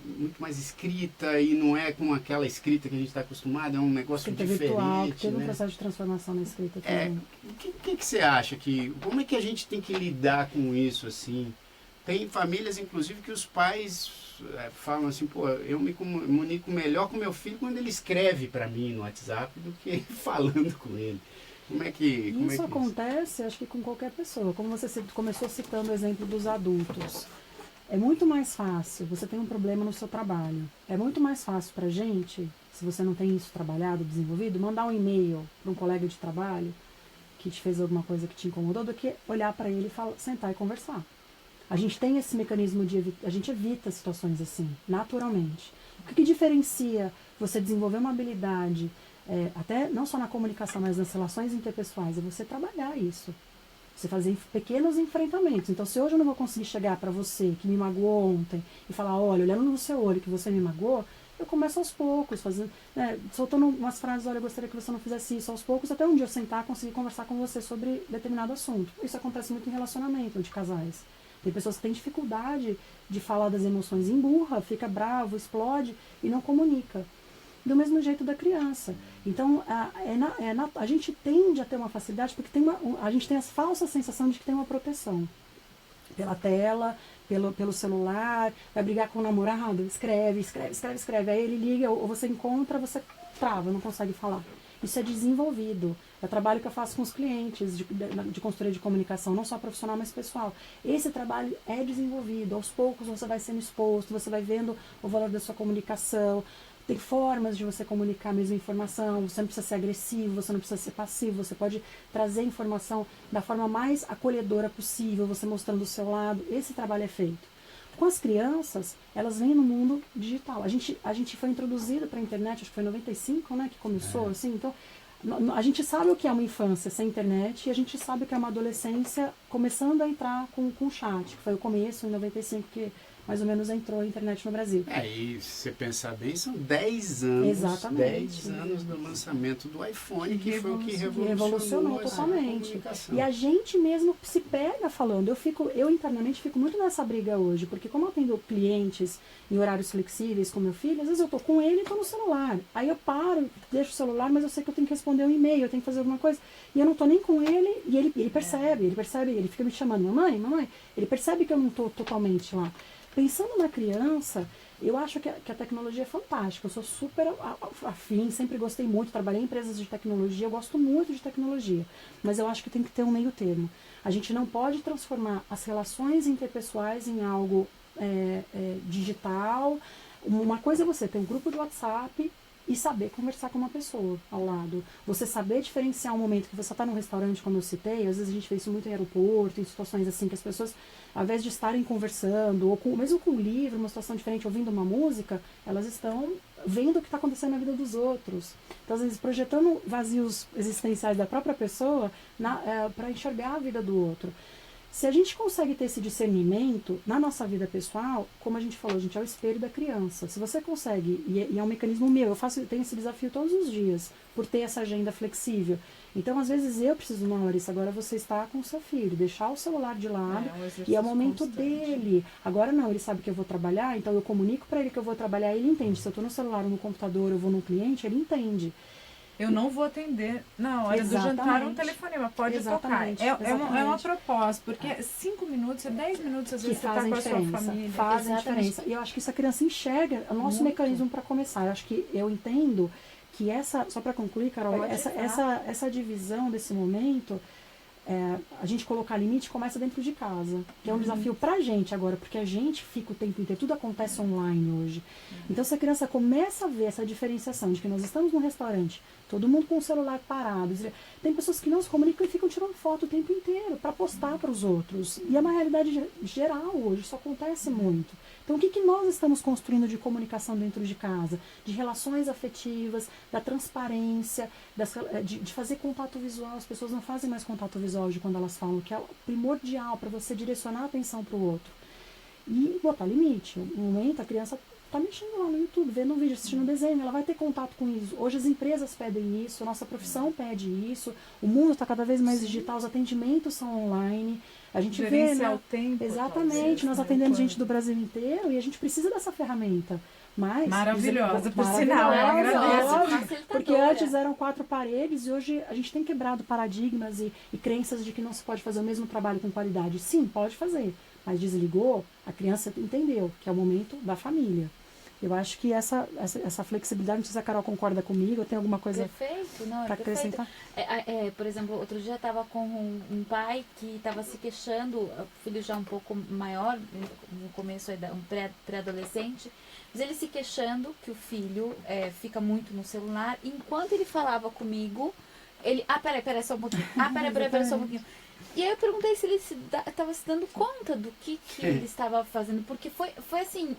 muito mais escrita e não é com aquela escrita que a gente está acostumado, é um negócio Escrita diferente. virtual, que teve um né? processo de transformação na escrita também. O que você acha como é que a gente tem que lidar com isso assim? Tem famílias, inclusive, que os pais falam assim, pô, eu me comunico melhor com meu filho quando ele escreve para mim no WhatsApp do que falando com ele. Como é que Isso acontece, acho que com qualquer pessoa. Como você começou citando o exemplo dos adultos. É muito mais fácil, você tem um problema no seu trabalho. É muito mais fácil pra gente, se você não tem isso trabalhado, desenvolvido, mandar um e-mail para um colega de trabalho que te fez alguma coisa que te incomodou, do que olhar para ele e sentar e conversar. A gente tem esse mecanismo a gente evita situações assim, naturalmente. O que diferencia você desenvolver uma habilidade, até não só na comunicação, mas nas relações interpessoais, é você trabalhar isso. Você fazer pequenos enfrentamentos. Então, se hoje eu não vou conseguir chegar para você que me magoou ontem e falar, olha, olhando no seu olho que você me magoou, eu começo aos poucos, soltando umas frases, olha, eu gostaria que você não fizesse isso, aos poucos, até um dia eu sentar e conseguir conversar com você sobre determinado assunto. Isso acontece muito em relacionamento de casais. Tem pessoas que têm dificuldade de falar das emoções, emburra, fica bravo, explode e não comunica. Do mesmo jeito da criança. Então, a gente tende a ter uma facilidade porque a gente tem a falsa sensação de que tem uma proteção. Pela tela, pelo celular, vai brigar com o namorado, escreve. Aí ele liga, ou você encontra, você trava, não consegue falar. Isso é desenvolvido. É o trabalho que eu faço com os clientes de consultoria de comunicação, não só profissional, mas pessoal. Esse trabalho é desenvolvido. Aos poucos você vai sendo exposto, você vai vendo o valor da sua comunicação. Tem formas de você comunicar a mesma informação, você não precisa ser agressivo, você não precisa ser passivo, você pode trazer informação da forma mais acolhedora possível, você mostrando o seu lado. Esse trabalho é feito. Com as crianças, elas vêm no mundo digital. A gente foi introduzido para a internet, acho que foi em 95, né, que começou, assim, então a gente sabe o que é uma infância sem internet e a gente sabe o que é uma adolescência começando a entrar com o chat, que foi o começo, em 95, que mais ou menos entrou a internet no Brasil. E se você pensar bem, são 10 anos. Exatamente. 10 anos do lançamento do iPhone, que foi o que revolucionou totalmente. E a gente mesmo se pega falando. Eu internamente fico muito nessa briga hoje, porque como eu atendo clientes em horários flexíveis com meu filho, às vezes eu tô com ele e tô no celular. Aí eu paro, deixo o celular, mas eu sei que eu tenho que responder um e-mail, eu tenho que fazer alguma coisa. E eu não tô nem com ele, e ele percebe, ele fica me chamando, mamãe, ele percebe que eu não tô totalmente lá. Pensando na criança, eu acho que a tecnologia é fantástica. Eu sou super afim, sempre gostei muito, trabalhei em empresas de tecnologia, eu gosto muito de tecnologia. Mas eu acho que tem que ter um meio termo. A gente não pode transformar as relações interpessoais em algo digital. Uma coisa é você ter um grupo de WhatsApp e saber conversar com uma pessoa ao lado. Você saber diferenciar um momento que você está num restaurante, como eu citei, às vezes a gente vê isso muito em aeroporto, em situações assim, que as pessoas, ao invés de estarem conversando, ou mesmo com um livro, uma situação diferente, ouvindo uma música, elas estão vendo o que está acontecendo na vida dos outros. Então, às vezes, projetando vazios existenciais da própria pessoa para enxergar a vida do outro. Se a gente consegue ter esse discernimento na nossa vida pessoal, como a gente falou, a gente é o espelho da criança. Se você consegue, e é um mecanismo meu, eu tenho esse desafio todos os dias, por ter essa agenda flexível. Então, às vezes, eu preciso, não, Larissa, agora você está com o seu filho, deixar o celular de lado, e é o momento dele. Agora não, ele sabe que eu vou trabalhar, então eu comunico para ele que eu vou trabalhar, ele entende. Se eu estou no celular ou no computador, eu vou no cliente, ele entende. Eu não vou atender na hora do jantar um telefonema, pode tocar. É uma proposta, porque 5 minutos, 10 minutos, às vezes você está com a sua família. Fazem diferença. E eu acho que isso a criança enxerga, é o nosso mecanismo para começar. Eu entendo que só para concluir, Carol, essa divisão desse momento, a gente colocar limite começa dentro de casa, que é um desafio pra gente agora, porque a gente fica o tempo inteiro, tudo acontece online hoje. Então, se a criança começa a ver essa diferenciação de que nós estamos num restaurante, todo mundo com o celular parado, tem pessoas que não se comunicam e ficam tirando foto o tempo inteiro para postar para os outros. E é uma realidade geral hoje, isso acontece muito. Então, o que nós estamos construindo de comunicação dentro de casa? De relações afetivas, da transparência, de fazer contato visual. As pessoas não fazem mais contato visual de quando elas falam, que é primordial para você direcionar a atenção para o outro. E botar limite. No momento, a criança está mexendo lá no YouTube, vendo um vídeo, assistindo um desenho, ela vai ter contato com isso. Hoje as empresas pedem isso, a nossa profissão pede isso, o mundo está cada vez mais digital, os atendimentos são online. A gente vê, né? O tempo, exatamente, nós atendemos gente do Brasil inteiro e a gente precisa dessa ferramenta. Mas, maravilhosa, por sinal, eu agradeço. Porque antes eram 4 paredes e hoje a gente tem quebrado paradigmas e crenças de que não se pode fazer o mesmo trabalho com qualidade. Sim, pode fazer, mas desligou, a criança entendeu que é o momento da família. Eu acho que essa flexibilidade, não sei se a Carol concorda comigo, tem alguma coisa para acrescentar? Por exemplo, outro dia eu estava com um pai que estava se queixando, o filho já um pouco maior, no começo, um pré-adolescente, mas ele se queixando que o filho fica muito no celular, e enquanto ele falava comigo, ele, peraí, só um pouquinho, peraí, só um pouquinho. E aí eu perguntei se ele estava se dando conta do que ele estava fazendo, porque foi assim,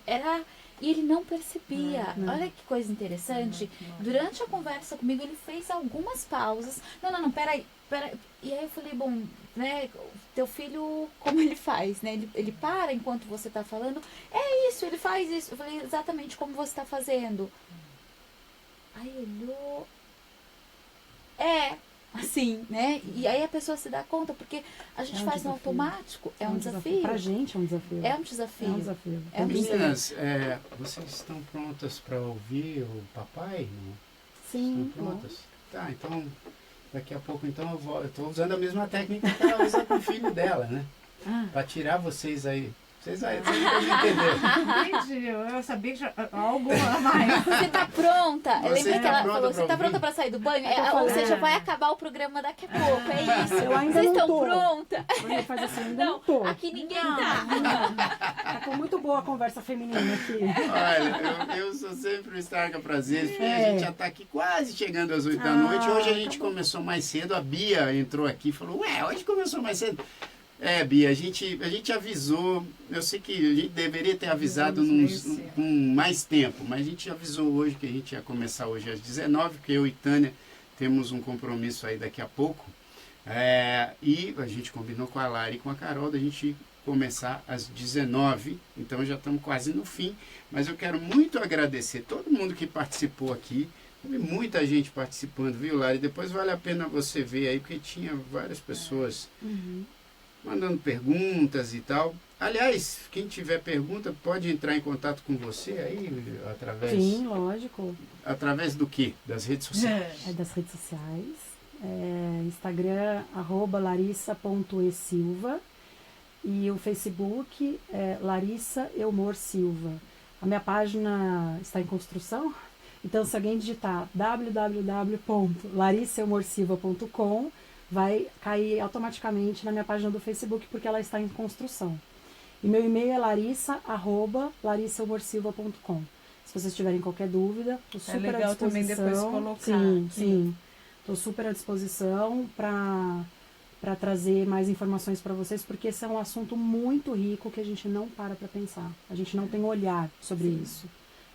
e ele não percebia. Olha que coisa interessante. Durante a conversa comigo, ele fez algumas pausas. Não, peraí. E aí eu falei, bom, né, teu filho, como ele faz, né? Ele para enquanto você está falando. É isso, ele faz isso. Eu falei, exatamente como você está fazendo. Aí ele olhou. Assim, né? E aí a pessoa se dá conta, porque a gente faz no automático. É um desafio. Pra gente é um desafio. É um desafio. É um desafio. Meninas, vocês estão prontas para ouvir o papai? Sim. Estão prontas? Tá, então, daqui a pouco, então, eu estou usando a mesma técnica que ela usa com o filho dela, né? Para tirar vocês aí. Vocês entenderam. Entendi, eu sabia que já, algo a mais. Você tá pronta? Lembra que ela falou, você tá pronta para pra sair do banho? Ou seja, vai acabar o programa daqui a pouco, é isso. Eu ainda Vocês não estão tô. pronta? Ele faz assim, ainda não tô. Aqui ninguém tá. Tá com muito boa a conversa feminina aqui. Olha, eu sou sempre um estraga prazeres, porque a gente já tá aqui quase chegando às 8 da noite. Hoje a gente começou mais cedo, a Bia entrou aqui e falou, hoje começou mais cedo. Bia, a gente avisou, eu sei que a gente deveria ter avisado com mais tempo, mas a gente avisou hoje que a gente ia começar hoje às 19, porque eu e Tânia temos um compromisso aí daqui a pouco, e a gente combinou com a Lari e com a Carol da gente começar às 19, então já estamos quase no fim, mas eu quero muito agradecer todo mundo que participou aqui. Teve muita gente participando, viu, Lari? Depois vale a pena você ver aí, porque tinha várias pessoas mandando perguntas e tal. Aliás, quem tiver pergunta pode entrar em contato com você aí através... Sim, lógico. Através do quê? Das redes sociais? Das redes sociais. Instagram, @larissa.esilva, e o Facebook é Larissa Elmor Silva. A minha página está em construção, então se alguém digitar www.larissaelmorsilva.com, vai cair automaticamente na minha página do Facebook, porque ela está em construção. E meu e-mail é larissa@larissaelmorsilva.com. Se vocês tiverem qualquer dúvida, estou super à legal disposição. também depois colocar Sim, aqui. sim. Estou super à disposição para trazer mais informações para vocês, porque esse é um assunto muito rico que a gente não para pensar. A gente não tem olhar sobre isso.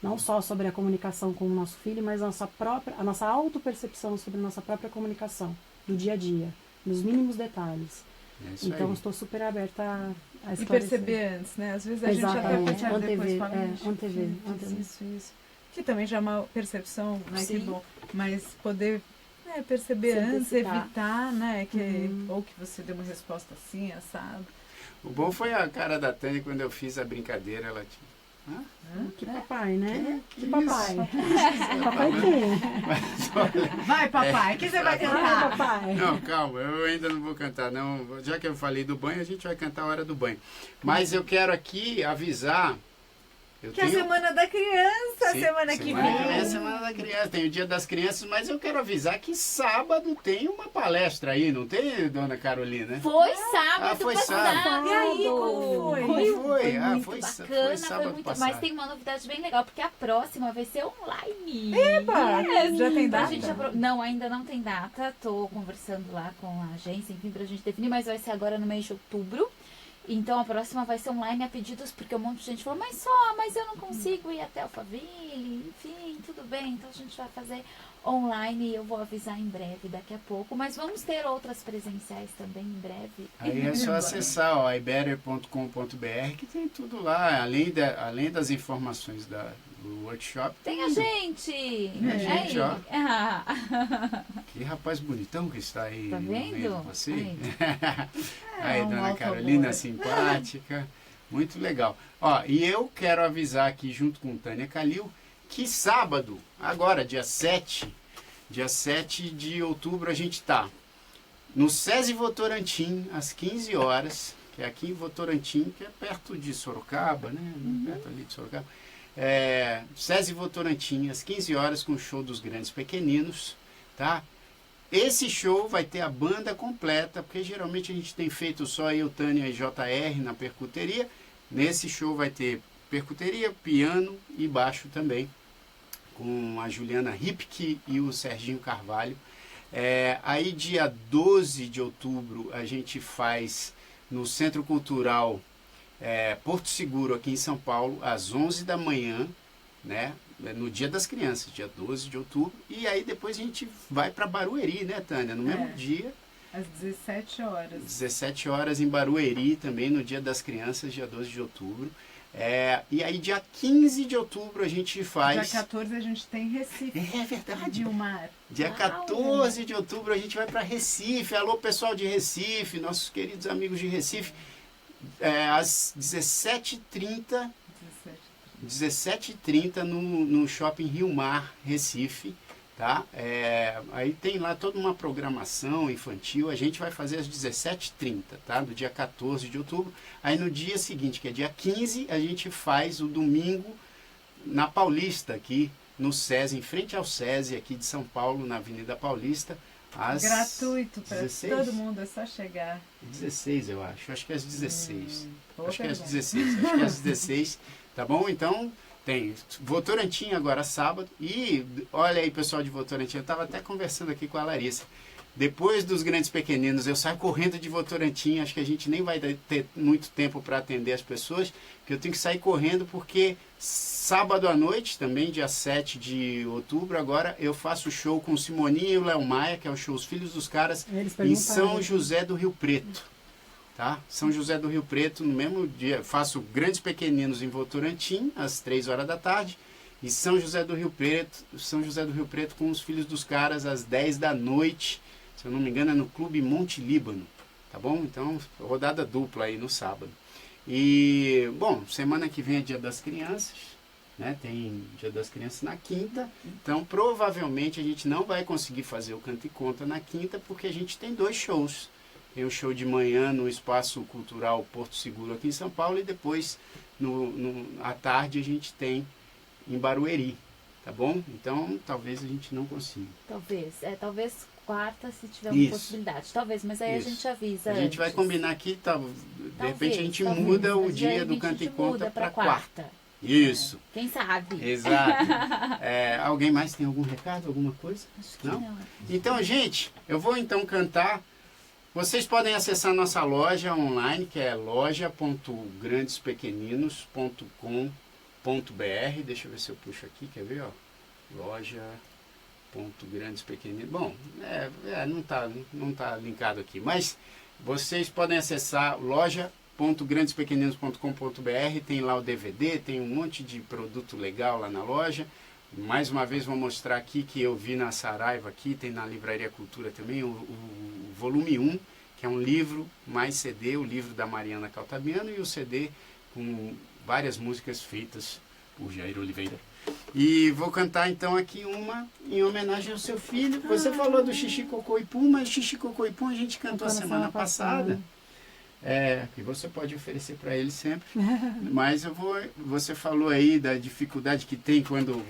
Não só sobre a comunicação com o nosso filho, mas a nossa autopercepção sobre a nossa própria comunicação, do dia a dia, nos mínimos detalhes. É isso Então, aí. estou super aberta a E esclarecer. perceber antes, né? Às vezes a gente até Exatamente. percebe depois Antever, fala, "Ixi, antever, fiz antever." isso. Que também já é uma percepção, né? Que Sim. bom. Mas poder perceber Se antes, antecipar. evitar, né? Ou que você dê uma resposta assim, assado. O bom foi a cara da Tânia quando eu fiz a brincadeira, ela tinha... Que papai, né? Que Que papai. isso? Papai quem? Mas, olha, Vai, papai, que você vai Ah, cantar? papai. não, calma, eu ainda não vou cantar, não. Já que eu falei do banho, a gente vai cantar a hora do banho. Mas eu quero aqui avisar. Eu Que é a Semana da Criança, Sim, semana que semana vem. É a Semana da Criança, tem o Dia das Crianças, mas eu quero avisar que sábado tem uma palestra aí, não tem, dona Carolina? Foi sábado foi passado. sábado. E aí, como foi? Foi? Ah, muito foi bacana, sábado foi muito. passado. Mas tem uma novidade bem legal, porque a próxima vai ser online. Eba! Já tem Pra data? gente Não, ainda não tem data. Tô conversando lá com a agência, enfim, pra gente definir, mas vai ser agora no mês de outubro. Então a próxima vai ser online a pedidos, porque um monte de gente falou, mas eu não consigo ir até Alphaville, enfim, tudo bem, então a gente vai fazer online e eu vou avisar em breve daqui a pouco, mas vamos ter outras presenciais também em breve. Aí é só acessar ó, iberia.com.br que tem tudo lá, além das informações do workshop. Tem a gente! Tem a gente, Aí. ó. Ah. Que rapaz bonitão que está aí Tá no meio de vendo? você. Aí. Aí, um dona alto Carolina, amor. simpática. Muito legal. Ó, e eu quero avisar aqui junto com Tânia Calil que sábado, agora, dia 7 de outubro, a gente tá no SESI Votorantim, às 15 horas, que é aqui em Votorantim, que é perto de Sorocaba, né? Perto ali de Sorocaba. SESI Votorantim, às 15 horas, com o show dos Grandes Pequeninos, tá? Esse show vai ter a banda completa, porque geralmente a gente tem feito só eu, Tânia e JR na percuteria. Nesse show vai ter percuteria, piano e baixo também, com a Juliana Ripke e o Serginho Carvalho. Aí dia 12 de outubro a gente faz no Centro Cultural Porto Seguro, aqui em São Paulo, às 11 da manhã, né? No Dia das Crianças, dia 12 de outubro. E aí depois a gente vai para Barueri, né, Tânia? No mesmo dia, Às 17 horas. 17 horas em Barueri, também no Dia das Crianças, dia 12 de outubro. E aí dia 15 de outubro a gente faz... Dia 14 a gente tem Recife. É verdade. Gilmar. Dia 14 de outubro a gente vai para Recife. Alô, pessoal de Recife, nossos queridos amigos de Recife. Às 17h30 no Shopping Rio Mar, Recife. Tá? Aí tem lá toda uma programação infantil. A gente vai fazer às 17h30, tá? Do dia 14 de outubro. Aí no dia seguinte, que é dia 15, a gente faz o domingo na Paulista, aqui no SESI, em frente ao SESI, aqui de São Paulo, na Avenida Paulista. Às Gratuito para 16? todo mundo, é só chegar. 16, eu acho. Acho que é às 16. Boa Acho que é às pergunta. 16. Acho que é às 16. Tá bom? Então, tem Votorantim agora sábado. E olha aí, pessoal de Votorantim, eu estava até conversando aqui com a Larissa. Depois dos Grandes Pequeninos, eu saio correndo de Votorantim. Acho que a gente nem vai ter muito tempo para atender as pessoas, que eu tenho que sair correndo porque sábado à noite, também dia 7 de outubro, agora eu faço show com o Simoninha e o Léo Maia, que é o show Os Filhos dos Caras, Eles em perguntaram. São José do Rio Preto. Tá? São José do Rio Preto, no mesmo dia, faço Grandes Pequeninos em Votorantim, às 3 horas da tarde, e São José do Rio Preto com Os Filhos dos Caras, às 10 da noite, se eu não me engano é no Clube Monte Líbano, tá bom? Então, rodada dupla aí no sábado. E, bom, semana que vem é Dia das Crianças, né? Tem Dia das Crianças na quinta, então provavelmente a gente não vai conseguir fazer o Canta e Conta na quinta, porque a gente tem 2 shows. Tem um show de manhã no Espaço Cultural Porto Seguro aqui em São Paulo e depois à tarde a gente tem em Barueri, tá bom? Então talvez a gente não consiga. Talvez quarta se tiver uma Isso. possibilidade. Talvez, mas aí Isso. a gente avisa. A gente vai antes. combinar aqui, de repente a gente Talvez, muda o mas dia aí do a gente Canta e muda Conta pra para quarta. Isso, Quem sabe? exato. Alguém mais tem algum recado, alguma coisa? Acho que Não? não. Então, gente, eu vou então cantar. Vocês podem acessar nossa loja online, que é loja.grandespequeninos.com.br. Deixa eu ver se eu puxo aqui, quer ver? Ó? Loja.grandespequeninos. Bom, não tá linkado aqui, mas vocês podem acessar loja.grandespequeninos.com.br. Tem lá o DVD, tem um monte de produto legal lá na loja. Mais uma vez vou mostrar aqui que eu vi na Saraiva aqui, tem na Livraria Cultura também, o volume 1, que é um livro mais CD, o livro da Mariana Caltabiano, e o CD com várias músicas feitas por Jair Oliveira. E vou cantar então aqui uma em homenagem ao seu filho. Você falou do Xixi, Cocô e Pum, mas Xixi, Cocô e Pum a gente cantou a semana passada. Que você pode oferecer para ele sempre. Mas você falou aí da dificuldade que tem quando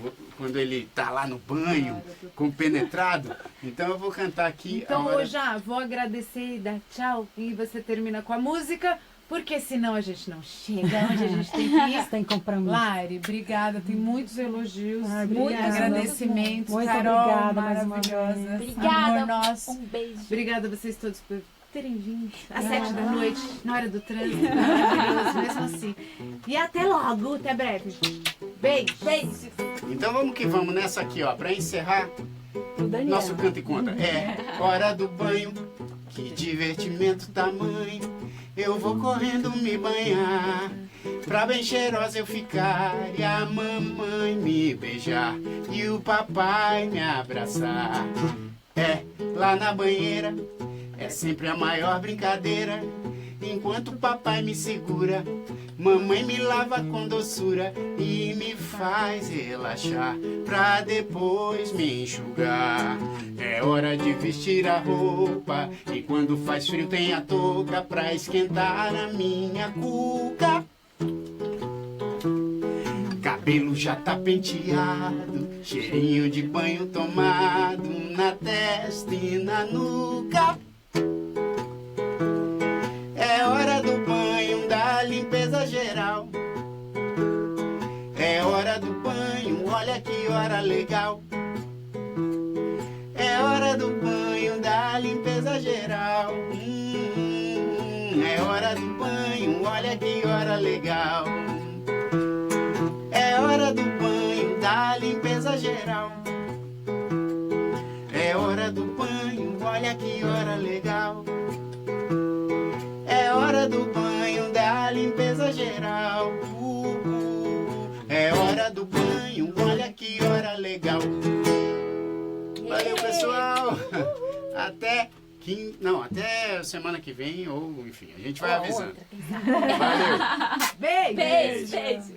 ele está lá no banho, compenetrado. Então eu vou cantar aqui. Então eu já vou agradecer e dar tchau. E você termina com a música, porque senão a gente não chega onde a gente tem que ir. Você tem compromisso. Lari, obrigada. Tem muitos elogios, Ai, muitos obrigada. agradecimentos. Muito Carol, obrigada mais uma maravilhosa. vez. Obrigada. Amor nosso. Um beijo. Obrigada a vocês todos por terem vindo às 7 da noite, na hora do trânsito. Maravilhoso, mesmo assim. E até logo, até breve. Beijo. Beijo. Então vamos que vamos nessa aqui, ó, para encerrar O Daniel. nosso canto e conta. É hora do banho, que divertimento tamanho. Eu vou correndo me banhar, pra bem cheirosa eu ficar, e a mamãe me beijar, e o papai me abraçar. Lá na banheira, é sempre a maior brincadeira. Enquanto o papai me segura, mamãe me lava com doçura e me faz relaxar, pra depois me enxugar. É hora de vestir a roupa, e quando faz frio tem a touca pra esquentar a minha cuca. Cabelo já tá penteado, cheirinho de banho tomado na testa e na nuca. É hora do banho, da limpeza geral. É hora do banho, olha que hora legal. É hora do banho, da limpeza geral. É hora do banho, olha que hora legal. É hora do banho, da limpeza geral. É hora do banho, olha que hora legal. É hora do banho, da limpeza geral. É hora do banho, olha que hora legal. Valeu, pessoal. Até semana que vem, ou enfim, a gente vai avisando. Outra, quem sabe? Valeu. Beijo. Beijo, beijo.